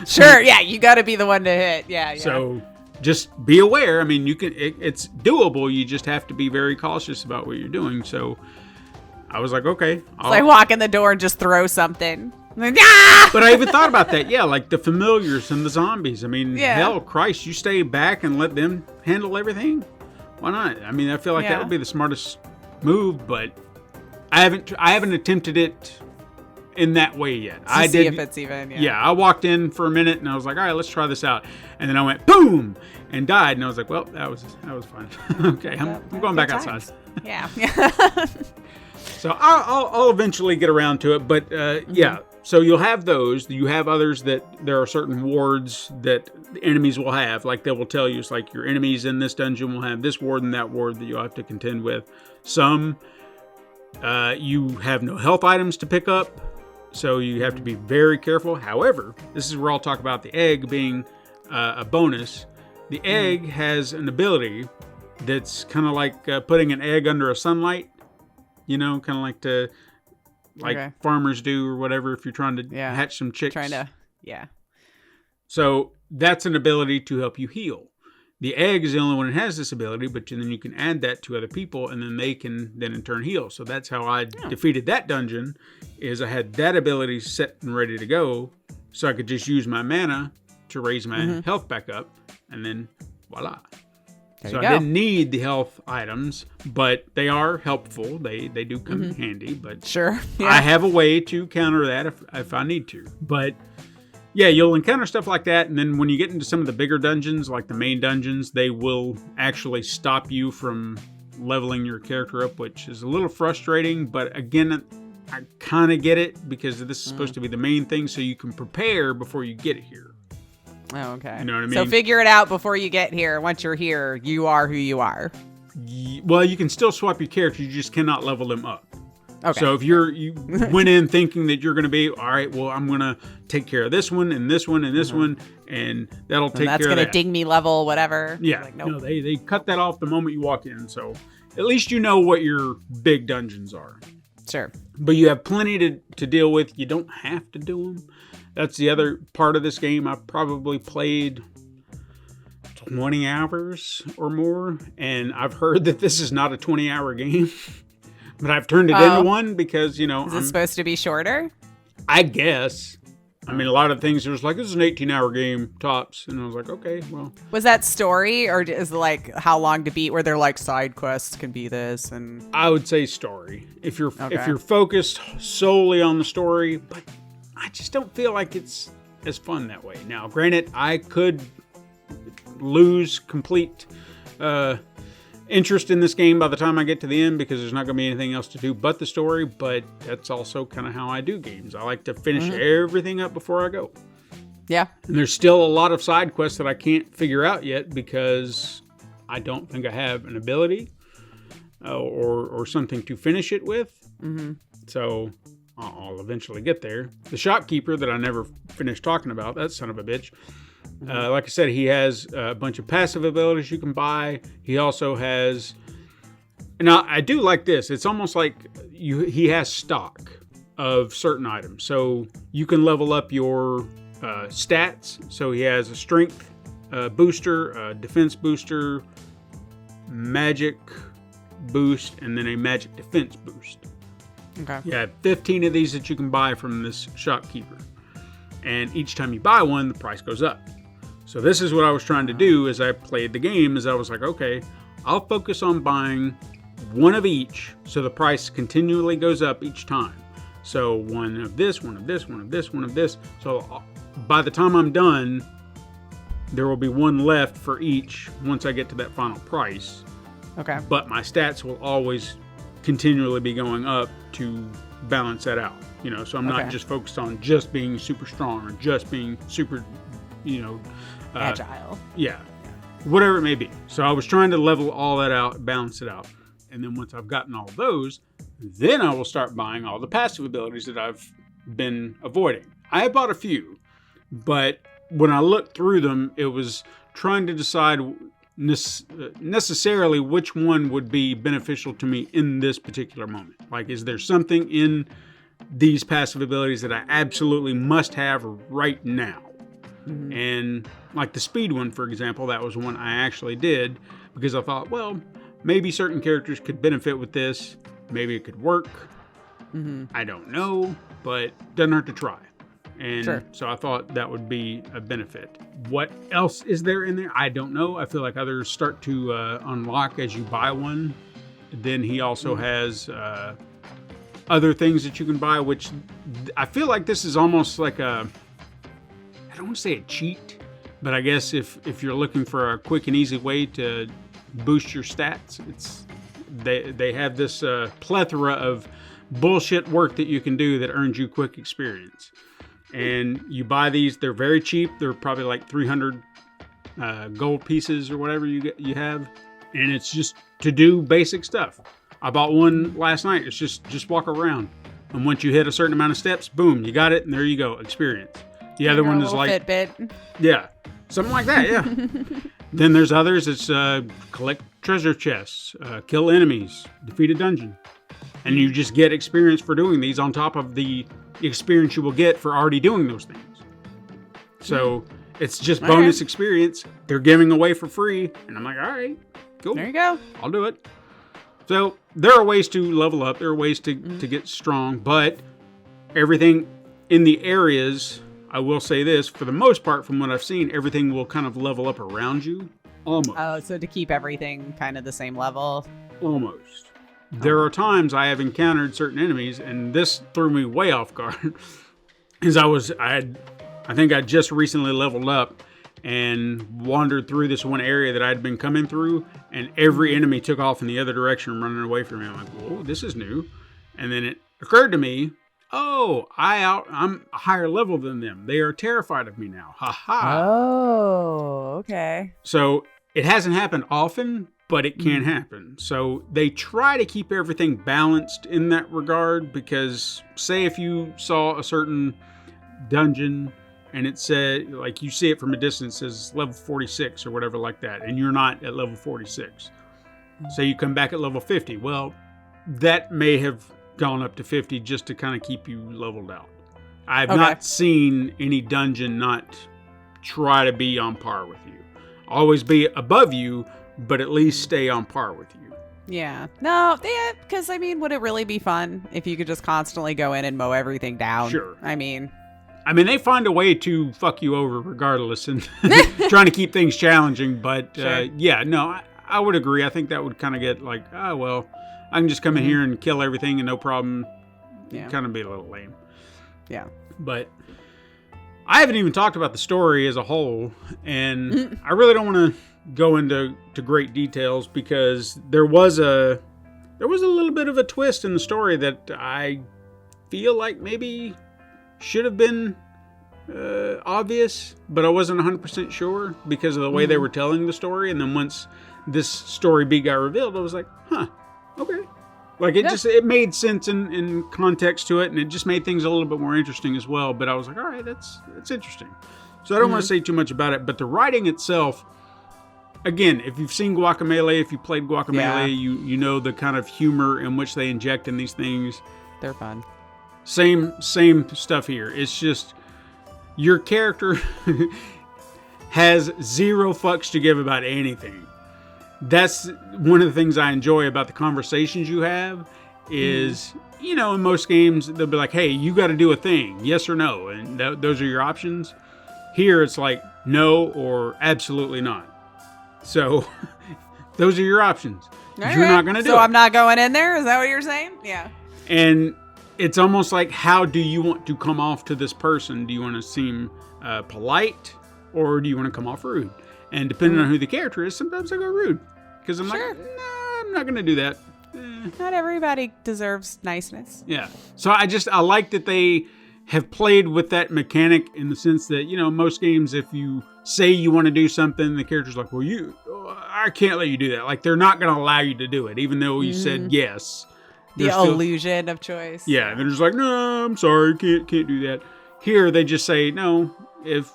Sure, yeah, you got to be the one to hit. Yeah. So just be aware. I mean, it's doable. You just have to be very cautious about what you're doing. So I was like, okay. It's like walk in the door and just throw something. Ah! But I even thought about that. Yeah, like the familiars and the zombies. I mean, hell, Christ, you stay back and let them handle everything? Why not? I mean, I feel like that would be the smartest move, but I haven't attempted it in that way yet. I did. If it's even. Yeah, I walked in for a minute and I was like, all right, let's try this out. And then I went boom and died, and I was like, well, that was fun. Okay, I'm going back outside. Yeah. So I'll eventually get around to it, but yeah. So you'll have those. You have others that there are certain wards that the enemies will have. Like they will tell you, it's like your enemies in this dungeon will have this ward and that ward that you'll have to contend with. Some you have no health items to pick up, so you have to be very careful. However, this is where I'll talk about the egg being a bonus. The egg has an ability that's kind of like putting an egg under a sunlight. Kind of like farmers do or whatever if you're trying to hatch some chicks. So that's an ability to help you heal. The egg is the only one that has this ability, but then you can add that to other people, and then they can then in turn heal. So that's how I defeated that dungeon, is I had that ability set and ready to go, so I could just use my mana to raise my health back up, and then voila. So I didn't need the health items, but they are helpful. They do come in handy, but sure, I have a way to counter that if I need to. But yeah, you'll encounter stuff like that, and then when you get into some of the bigger dungeons, like the main dungeons, they will actually stop you from leveling your character up, which is a little frustrating, but again, I kind of get it, because this is supposed to be the main thing, so you can prepare before you get here. Oh, okay. You know what I mean? So figure it out before you get here. Once you're here, you are who you are. Well, you can still swap your character, you just cannot level them up. Okay. So if you went in thinking that you're going to be, all right, well, I'm going to take care of this one and this one and this one, and that'll take care of that. That's going to ding me level, whatever. Yeah. Like, nope. No, they cut that off the moment you walk in. So at least you know what your big dungeons are. Sure. But you have plenty to deal with. You don't have to do them. That's the other part of this game. I probably played 20 hours or more, and I've heard that this is not a 20-hour game. But I've turned it into one because, Is it supposed to be shorter? I guess. I mean, a lot of things, it was like, this is an 18-hour game, tops. And I was like, okay, well. Was that story, or is it like how long to beat, where they're like side quests can be this? And I would say story. If you're focused solely on the story, but I just don't feel like it's as fun that way. Now, granted, I could lose complete interest in this game by the time I get to the end because there's not going to be anything else to do but the story, but that's also kind of how I do games. I like to finish everything up before I go. Yeah. And there's still a lot of side quests that I can't figure out yet because I don't think I have an ability or something to finish it with. Mm-hmm. So I'll eventually get there. The shopkeeper that I never finished talking about, that son of a bitch. Like I said, he has a bunch of passive abilities you can buy. He also has, and I do like this. It's almost like he has stock of certain items. So you can level up your stats. So he has a strength booster, a defense booster, magic boost, and then a magic defense boost. Okay. You have 15 of these that you can buy from this shopkeeper. And each time you buy one, the price goes up. So this is what I was trying to do as I played the game, is I was like, okay, I'll focus on buying one of each so the price continually goes up each time. So one of this, one of this, one of this, one of this. So by the time I'm done, there will be one left for each once I get to that final price. Okay. But my stats will always continually be going up to balance that out. You know, so I'm not just focused on just being super strong or just being super, agile. Yeah. Whatever it may be. So I was trying to level all that out, balance it out. And then once I've gotten all of those, then I will start buying all the passive abilities that I've been avoiding. I bought a few, but when I looked through them, it was trying to decide necessarily which one would be beneficial to me in this particular moment. Like, is there something in these passive abilities that I absolutely must have right now? Mm-hmm. And like the speed one, for example, that was one I actually did because I thought, well, maybe certain characters could benefit with this. Maybe it could work. Mm-hmm. I don't know, but doesn't hurt to try. And so I thought that would be a benefit. What else is there in there? I don't know. I feel like others start to unlock as you buy one. Then he also has other things that you can buy, which I feel like this is almost like I don't want to say a cheat, but I guess if you're looking for a quick and easy way to boost your stats, they have this plethora of bullshit work that you can do that earns you quick experience. And you buy these, they're very cheap. They're probably like 300 gold pieces or whatever you have. And it's just to do basic stuff. I bought one last night. It's just walk around. And once you hit a certain amount of steps, boom, you got it. And there you go, experience. The other one is like Fitbit. Yeah, something like that, yeah. Then there's others. It's collect treasure chests, kill enemies, defeat a dungeon. And you just get experience for doing these on top of the experience you will get for already doing those things. So it's just bonus experience. They're giving away for free. And I'm like, all right, cool. There you go. I'll do it. So there are ways to level up. There are ways to get strong. But everything in the areas, I will say this, for the most part, from what I've seen, everything will kind of level up around you. Almost. Oh, so to keep everything kind of the same level? Almost. There are times I have encountered certain enemies, and this threw me way off guard. As I think I just recently leveled up and wandered through this one area that I'd been coming through, and every enemy took off in the other direction, running away from me. I'm like, whoa, this is new. And then it occurred to me, I'm a higher level than them. They are terrified of me now. Ha ha. Oh, okay. So it hasn't happened often, but it can happen. So they try to keep everything balanced in that regard, because say if you saw a certain dungeon and it said, like, you see it from a distance, it says level 46 or whatever like that, and you're not at level 46. So you come back at level 50. Well, that may have gone up to 50 just to kind of keep you leveled out. I've not seen any dungeon not try to be on par with you. Always be above you, but at least stay on par with you. Yeah. No, because, I mean, would it really be fun if you could just constantly go in and mow everything down? Sure. I mean, they find a way to fuck you over regardless and trying to keep things challenging. But, sure. I would agree. I think that would kind of get like, oh, well, I can just come in here and kill everything and no problem. Yeah. Kind of be a little lame. Yeah. But I haven't even talked about the story as a whole, and I really don't want to go into great details because there was a little bit of a twist in the story that I feel like maybe should have been obvious, but I wasn't 100% sure because of the way they were telling the story. And then once this story beat got revealed, I was like, huh, okay. Like it made sense in context to it, and it just made things a little bit more interesting as well. But I was like, all right, that's interesting. So I don't want to say too much about it, but the writing itself, again, if you've seen Guacamelee, if you played Guacamelee, you know the kind of humor in which they inject in these things. They're fun. Same stuff here. It's just your character has zero fucks to give about anything. That's one of the things I enjoy about the conversations you have is, you know, in most games, they'll be like, hey, you got to do a thing, yes or no. And those are your options. Here, it's like, no or absolutely not. So those are your options. All you're not going to do it. So I'm not going in there? Is that what you're saying? Yeah. And it's almost like, how do you want to come off to this person? Do you want to seem polite or do you want to come off rude? And depending on who the character is, sometimes I go rude. Because I'm like, nah, I'm not going to do that. Not everybody deserves niceness. Yeah. So I like that they have played with that mechanic in the sense that, you know, most games, if you say you want to do something, the character's like, well, I can't let you do that. Like, they're not going to allow you to do it, even though you said yes. The illusion of choice. Yeah. They're just like, no, I'm sorry, can't do that. Here, they just say, no, if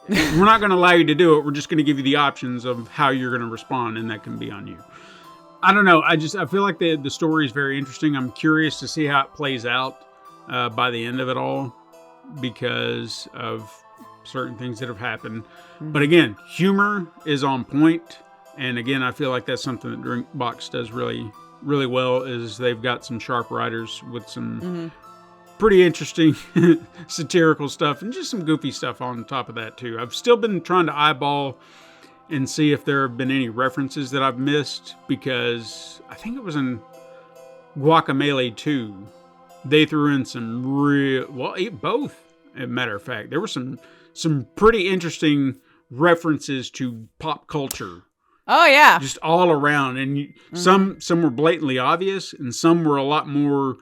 we're not going to allow you to do it. We're just going to give you the options of how you're going to respond, and that can be on you. I don't know. I feel like the story is very interesting. I'm curious to see how it plays out by the end of it all because of certain things that have happened. But again, humor is on point. And again, I feel like that's something that DrinkBox does really, really well is they've got some sharp writers with some pretty interesting satirical stuff and just some goofy stuff on top of that too. I've still been trying to eyeball and see if there have been any references that I've missed because I think it was in Guacamelee 2. They threw in some both, as a matter of fact. There were some pretty interesting references to pop culture. Oh, yeah. Just all around. And some were blatantly obvious and some were a lot more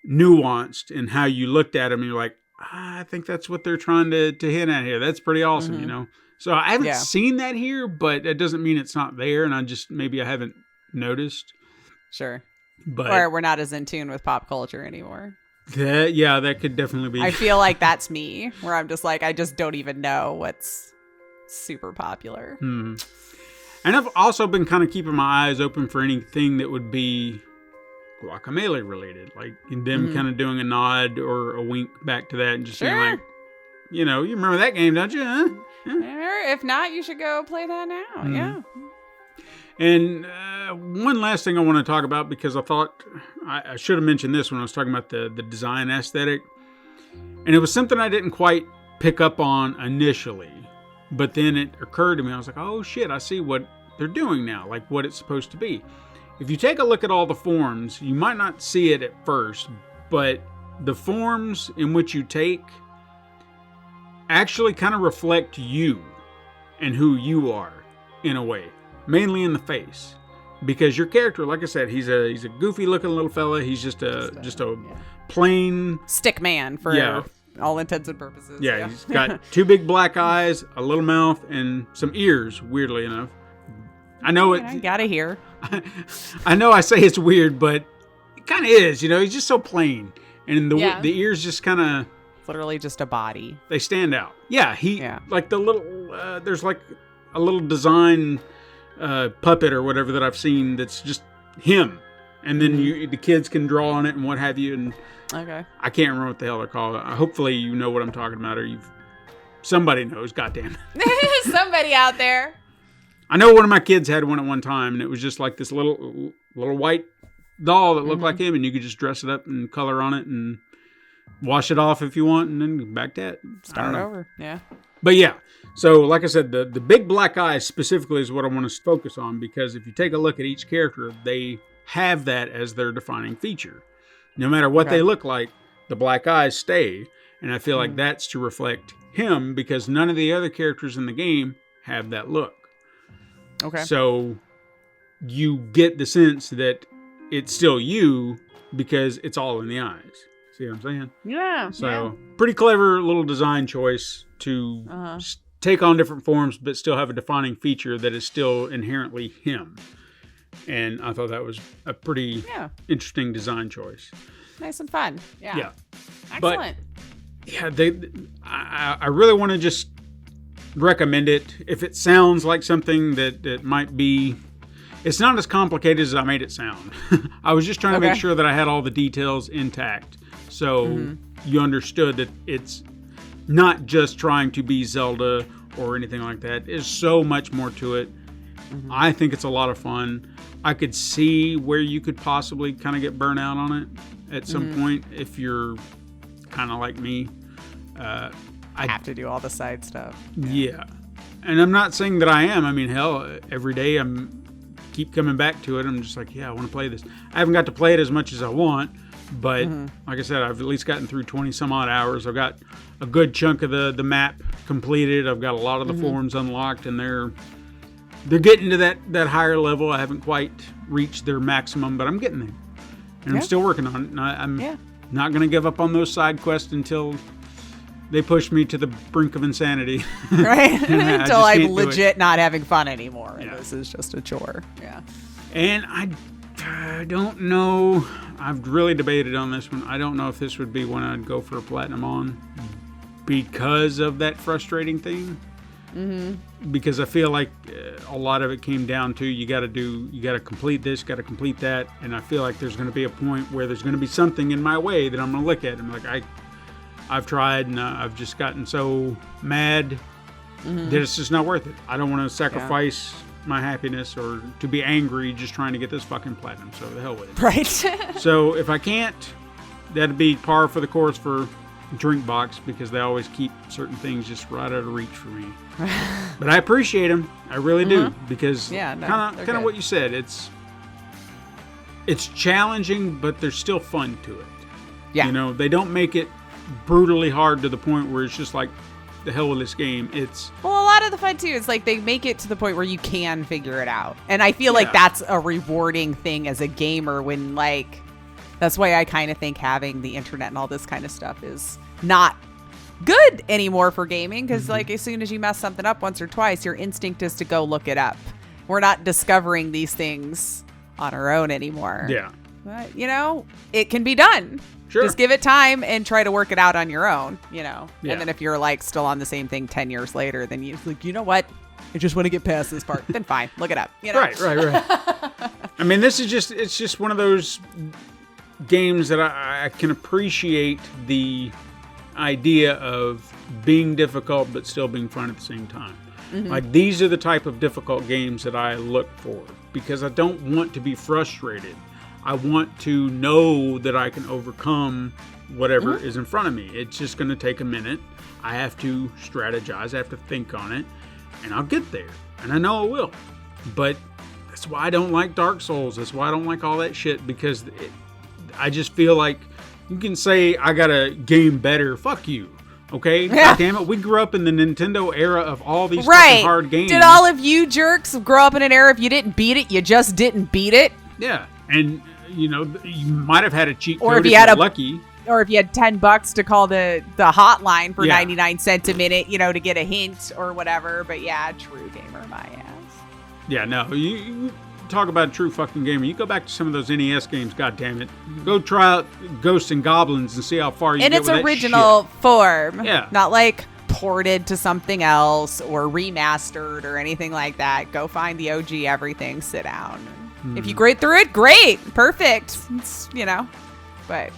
nuanced in how you looked at them and you're like, I think that's what they're trying to hit at here. That's pretty awesome, you know? So I haven't seen that here, but that doesn't mean it's not there. And maybe I haven't noticed. Sure. But or we're not as in tune with pop culture anymore. That could definitely be. I feel like that's me, where I'm just like, I just don't even know what's super popular. And I've also been kind of keeping my eyes open for anything that would be Guacamelee related, like them kind of doing a nod or a wink back to that and just saying like, you know, you remember that game, don't you? Huh? If not, you should go play that now. Yeah. And one last thing I want to talk about, because I thought I should have mentioned this when I was talking about the design aesthetic. And it was something I didn't quite pick up on initially. But then it occurred to me, I was like, oh shit, I see what they're doing now, like what it's supposed to be. If you take a look at all the forms, you might not see it at first, but the forms in which you take actually kind of reflect you and who you are in a way, mainly in the face. Because your character, like I said, he's a goofy looking little fella. He's just a plain stick man for all intents and purposes. Yeah, he's got two big black eyes, a little mouth, and some ears, weirdly enough. I know it. I gotta hear. I know I say it's weird, but it kind of is. You know, he's just so plain, and the ears just kind of literally just a body. They stand out. Yeah, like the little. There's like a little design puppet or whatever that I've seen that's just him, and then the kids can draw on it and what have you. And okay, I can't remember what the hell they're called. Hopefully, you know what I'm talking about, or somebody knows. Goddamn, somebody out there. I know one of my kids had one at one time, and it was just like this little white doll that looked like him, and you could just dress it up and color on it and wash it off if you want, and then back to it. Start over, yeah. But yeah, so like I said, the big black eyes specifically is what I want to focus on, because if you take a look at each character, they have that as their defining feature. No matter what they look like, the black eyes stay, and I feel like that's to reflect him, because none of the other characters in the game have that look. Okay. So you get the sense that it's still you because it's all in the eyes. See what I'm saying? Yeah. So pretty clever little design choice to take on different forms, but still have a defining feature that is still inherently him. And I thought that was a pretty interesting design choice. Nice and fun. Yeah. Yeah. Excellent. But, yeah, I really want to just recommend it. If it sounds like something that might be, it's not as complicated as I made it sound. I was just trying to make sure that I had all the details intact. So you understood that it's not just trying to be Zelda or anything like that. There's so much more to it. I think it's a lot of fun. I could see where you could possibly kind of get burnt out on it at some point if you're kind of like me. I have to do all the side stuff. Yeah. And I'm not saying that I am. I mean, hell, every day I'm keep coming back to it. I'm just like, yeah, I want to play this. I haven't got to play it as much as I want, but like I said, I've at least gotten through 20 some odd hours. I've got a good chunk of the map completed. I've got a lot of the forms unlocked, and they're getting to that higher level. I haven't quite reached their maximum, but I'm getting there. And I'm still working on it. I'm not going to give up on those side quests until they push me to the brink of insanity. Right? Until I'm legit it. not having fun anymore. And this is just a chore. Yeah. And I don't know. I've really debated on this one. I don't know if this would be one I'd go for a platinum on because of that frustrating thing. Because I feel like a lot of it came down to you got to complete this, got to complete that, and I feel like there's going to be a point where there's going to be something in my way that I'm going to look at. I'm like, I've tried, and I've just gotten so mad that it's just not worth it. I don't want to sacrifice my happiness or to be angry just trying to get this fucking platinum. So the hell with it. Right. So if I can't, that'd be par for the course for DrinkBox because they always keep certain things just right out of reach for me. But I appreciate them. I really do because kind of what you said. It's challenging, but there's still fun to it. Yeah. You know, they don't make it brutally hard to the point where it's just like the hell with this game. It's a lot of the fun too is like they make it to the point where you can figure it out, and I feel like that's a rewarding thing as a gamer when like that's why I kind of think having the internet and all this kind of stuff is not good anymore for gaming because like as soon as you mess something up once or twice, your instinct is to go look it up. We're not discovering these things on our own anymore. Yeah. But, you know, it can be done. Sure. Just give it time and try to work it out on your own, you know. Yeah. And then if you're like still on the same thing 10 years later, then you're like, you know what? I just want to get past this part. Then fine, look it up. You know? Right. I mean, it's just one of those games that I can appreciate the idea of being difficult but still being fun at the same time. Like these are the type of difficult games that I look for because I don't want to be frustrated. I want to know that I can overcome whatever is in front of me. It's just going to take a minute. I have to strategize. I have to think on it, and I'll get there. And I know I will. But that's why I don't like Dark Souls. That's why I don't like all that shit because I just feel like you can say I got a game better. Fuck you. Okay? God damn it. We grew up in the Nintendo era of all these fucking hard games. Did all of you jerks grow up in an era if you didn't beat it, you just didn't beat it? Yeah. And, you know, you might have had a cheat code or if you you're had lucky. Or if you had $10 to call the hotline for 99 cents a minute, you know, to get a hint or whatever. But yeah, true gamer, my ass. Yeah, no. You talk about a true fucking gamer. You go back to some of those NES games, god damn it. Go try out Ghosts and Goblins and see how far you get with that shit. In its original form. Yeah. Not like ported to something else or remastered or anything like that. Go find the OG everything, sit down. If you grade through it, great. Perfect. It's, you know, but...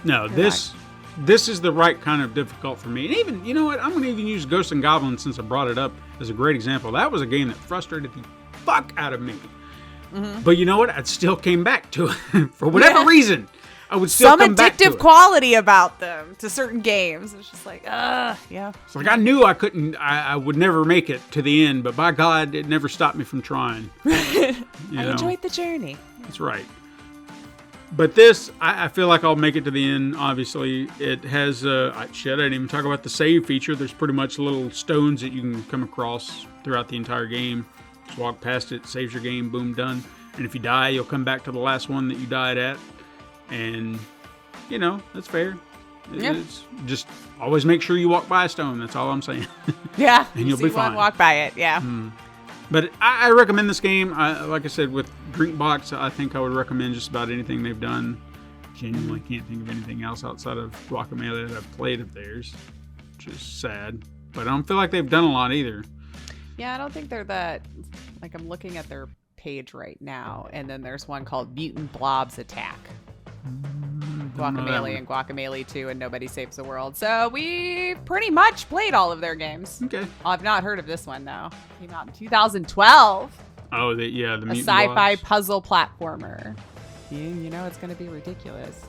No, this is the right kind of difficult for me. And even, you know what, I'm going to even use Ghosts and Goblins since I brought it up as a great example. That was a game that frustrated the fuck out of me. But you know what, I still came back to it. For whatever reason, I would still come back to it. Some addictive quality about them to certain games. It's just like, yeah. It's like I knew I would never make it to the end, but by God, it never stopped me from trying. I enjoyed the journey. That's right. But this, I feel like I'll make it to the end. Obviously, it has, I didn't even talk about the save feature. There's pretty much little stones that you can come across throughout the entire game Just walk past it, saves your game, boom, done. And if you die, you'll come back to the last one that you died at. And, that's fair. It's just always make sure you walk by a stone. That's all I'm saying. Yeah. And you'll be fine. Walk by it. Yeah. But I recommend this game. Like I said, with DrinkBox, I think I would recommend just about anything they've done. Genuinely can't think of anything else outside of Guacamelee that I've played of theirs, which is sad. But I don't feel like they've done a lot either. Yeah, I don't think they're that. Like, I'm looking at their page right now, and then there's one called Mutant Blobs Attack. Guacamelee and Guacamelee 2 and Nobody Saves the World. So we pretty much played all of their games. Okay. I've not heard of this one, though. Came out in 2012. Oh, the A Mutant sci-fi Blobs. puzzle platformer. It's going to be ridiculous.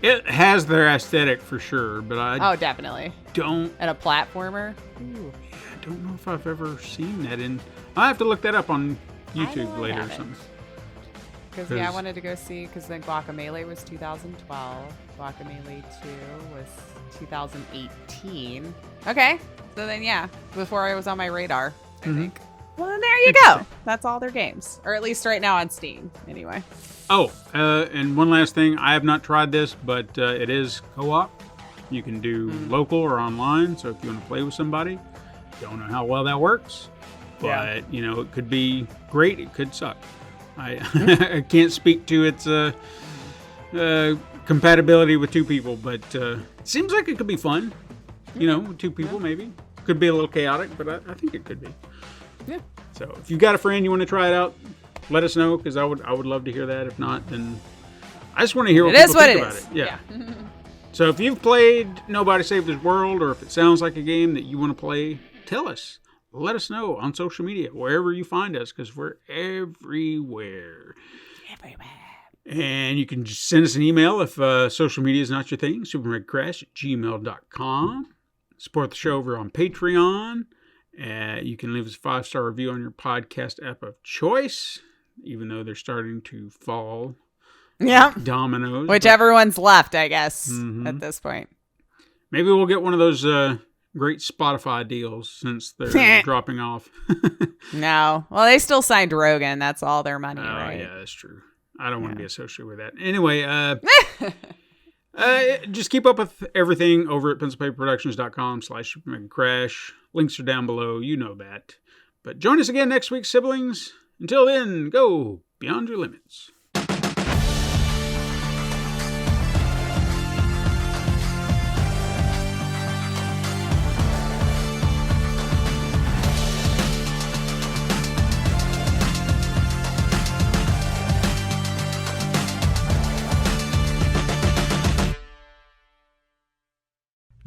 It has their aesthetic for sure, but I Definitely. don't And a platformer. Ooh. I don't know if I've ever seen that in. I have to look that up on YouTube later or something. Because, I wanted to go see, because then Guacamelee was 2012. Guacamelee 2 was 2018. Okay. So then, before I was on my radar, I think. Well, then there you go. That's all their games. Or at least right now on Steam, anyway. Oh, and one last thing. I have not tried this, but it is co-op. You can do local or online. So if you want to play with somebody, don't know how well that works. But, it could be great. It could suck. I can't speak to its compatibility with two people, but it seems like it could be fun. With two people maybe. Could be a little chaotic, but I think it could be. Yeah. So if you've got a friend you want to try it out, let us know, because I would love to hear that. If not, then I just want to hear what people think about it. Yeah. So if you've played Nobody Saved the World, or if it sounds like a game that you want to play, tell us. Let us know on social media, wherever you find us, because we're everywhere. And you can just send us an email if social media is not your thing, supermegcrash@gmail.com. Support the show over on Patreon. You can leave us a 5-star review on your podcast app of choice, even though they're starting to fall. Yeah. Dominoes. Whichever one's left, I guess, at this point. Maybe we'll get one of those great Spotify deals since they're dropping off. No. Well, they still signed Rogan. That's all their money, right? Yeah, that's true. I don't want to be associated with that. Anyway, just keep up with everything over at pencilpaperproductions.com/supermegacrash. Links are down below. You know that. But join us again next week, siblings. Until then, go beyond your limits.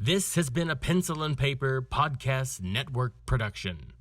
This has been a Pencil and Paper Podcast Network production.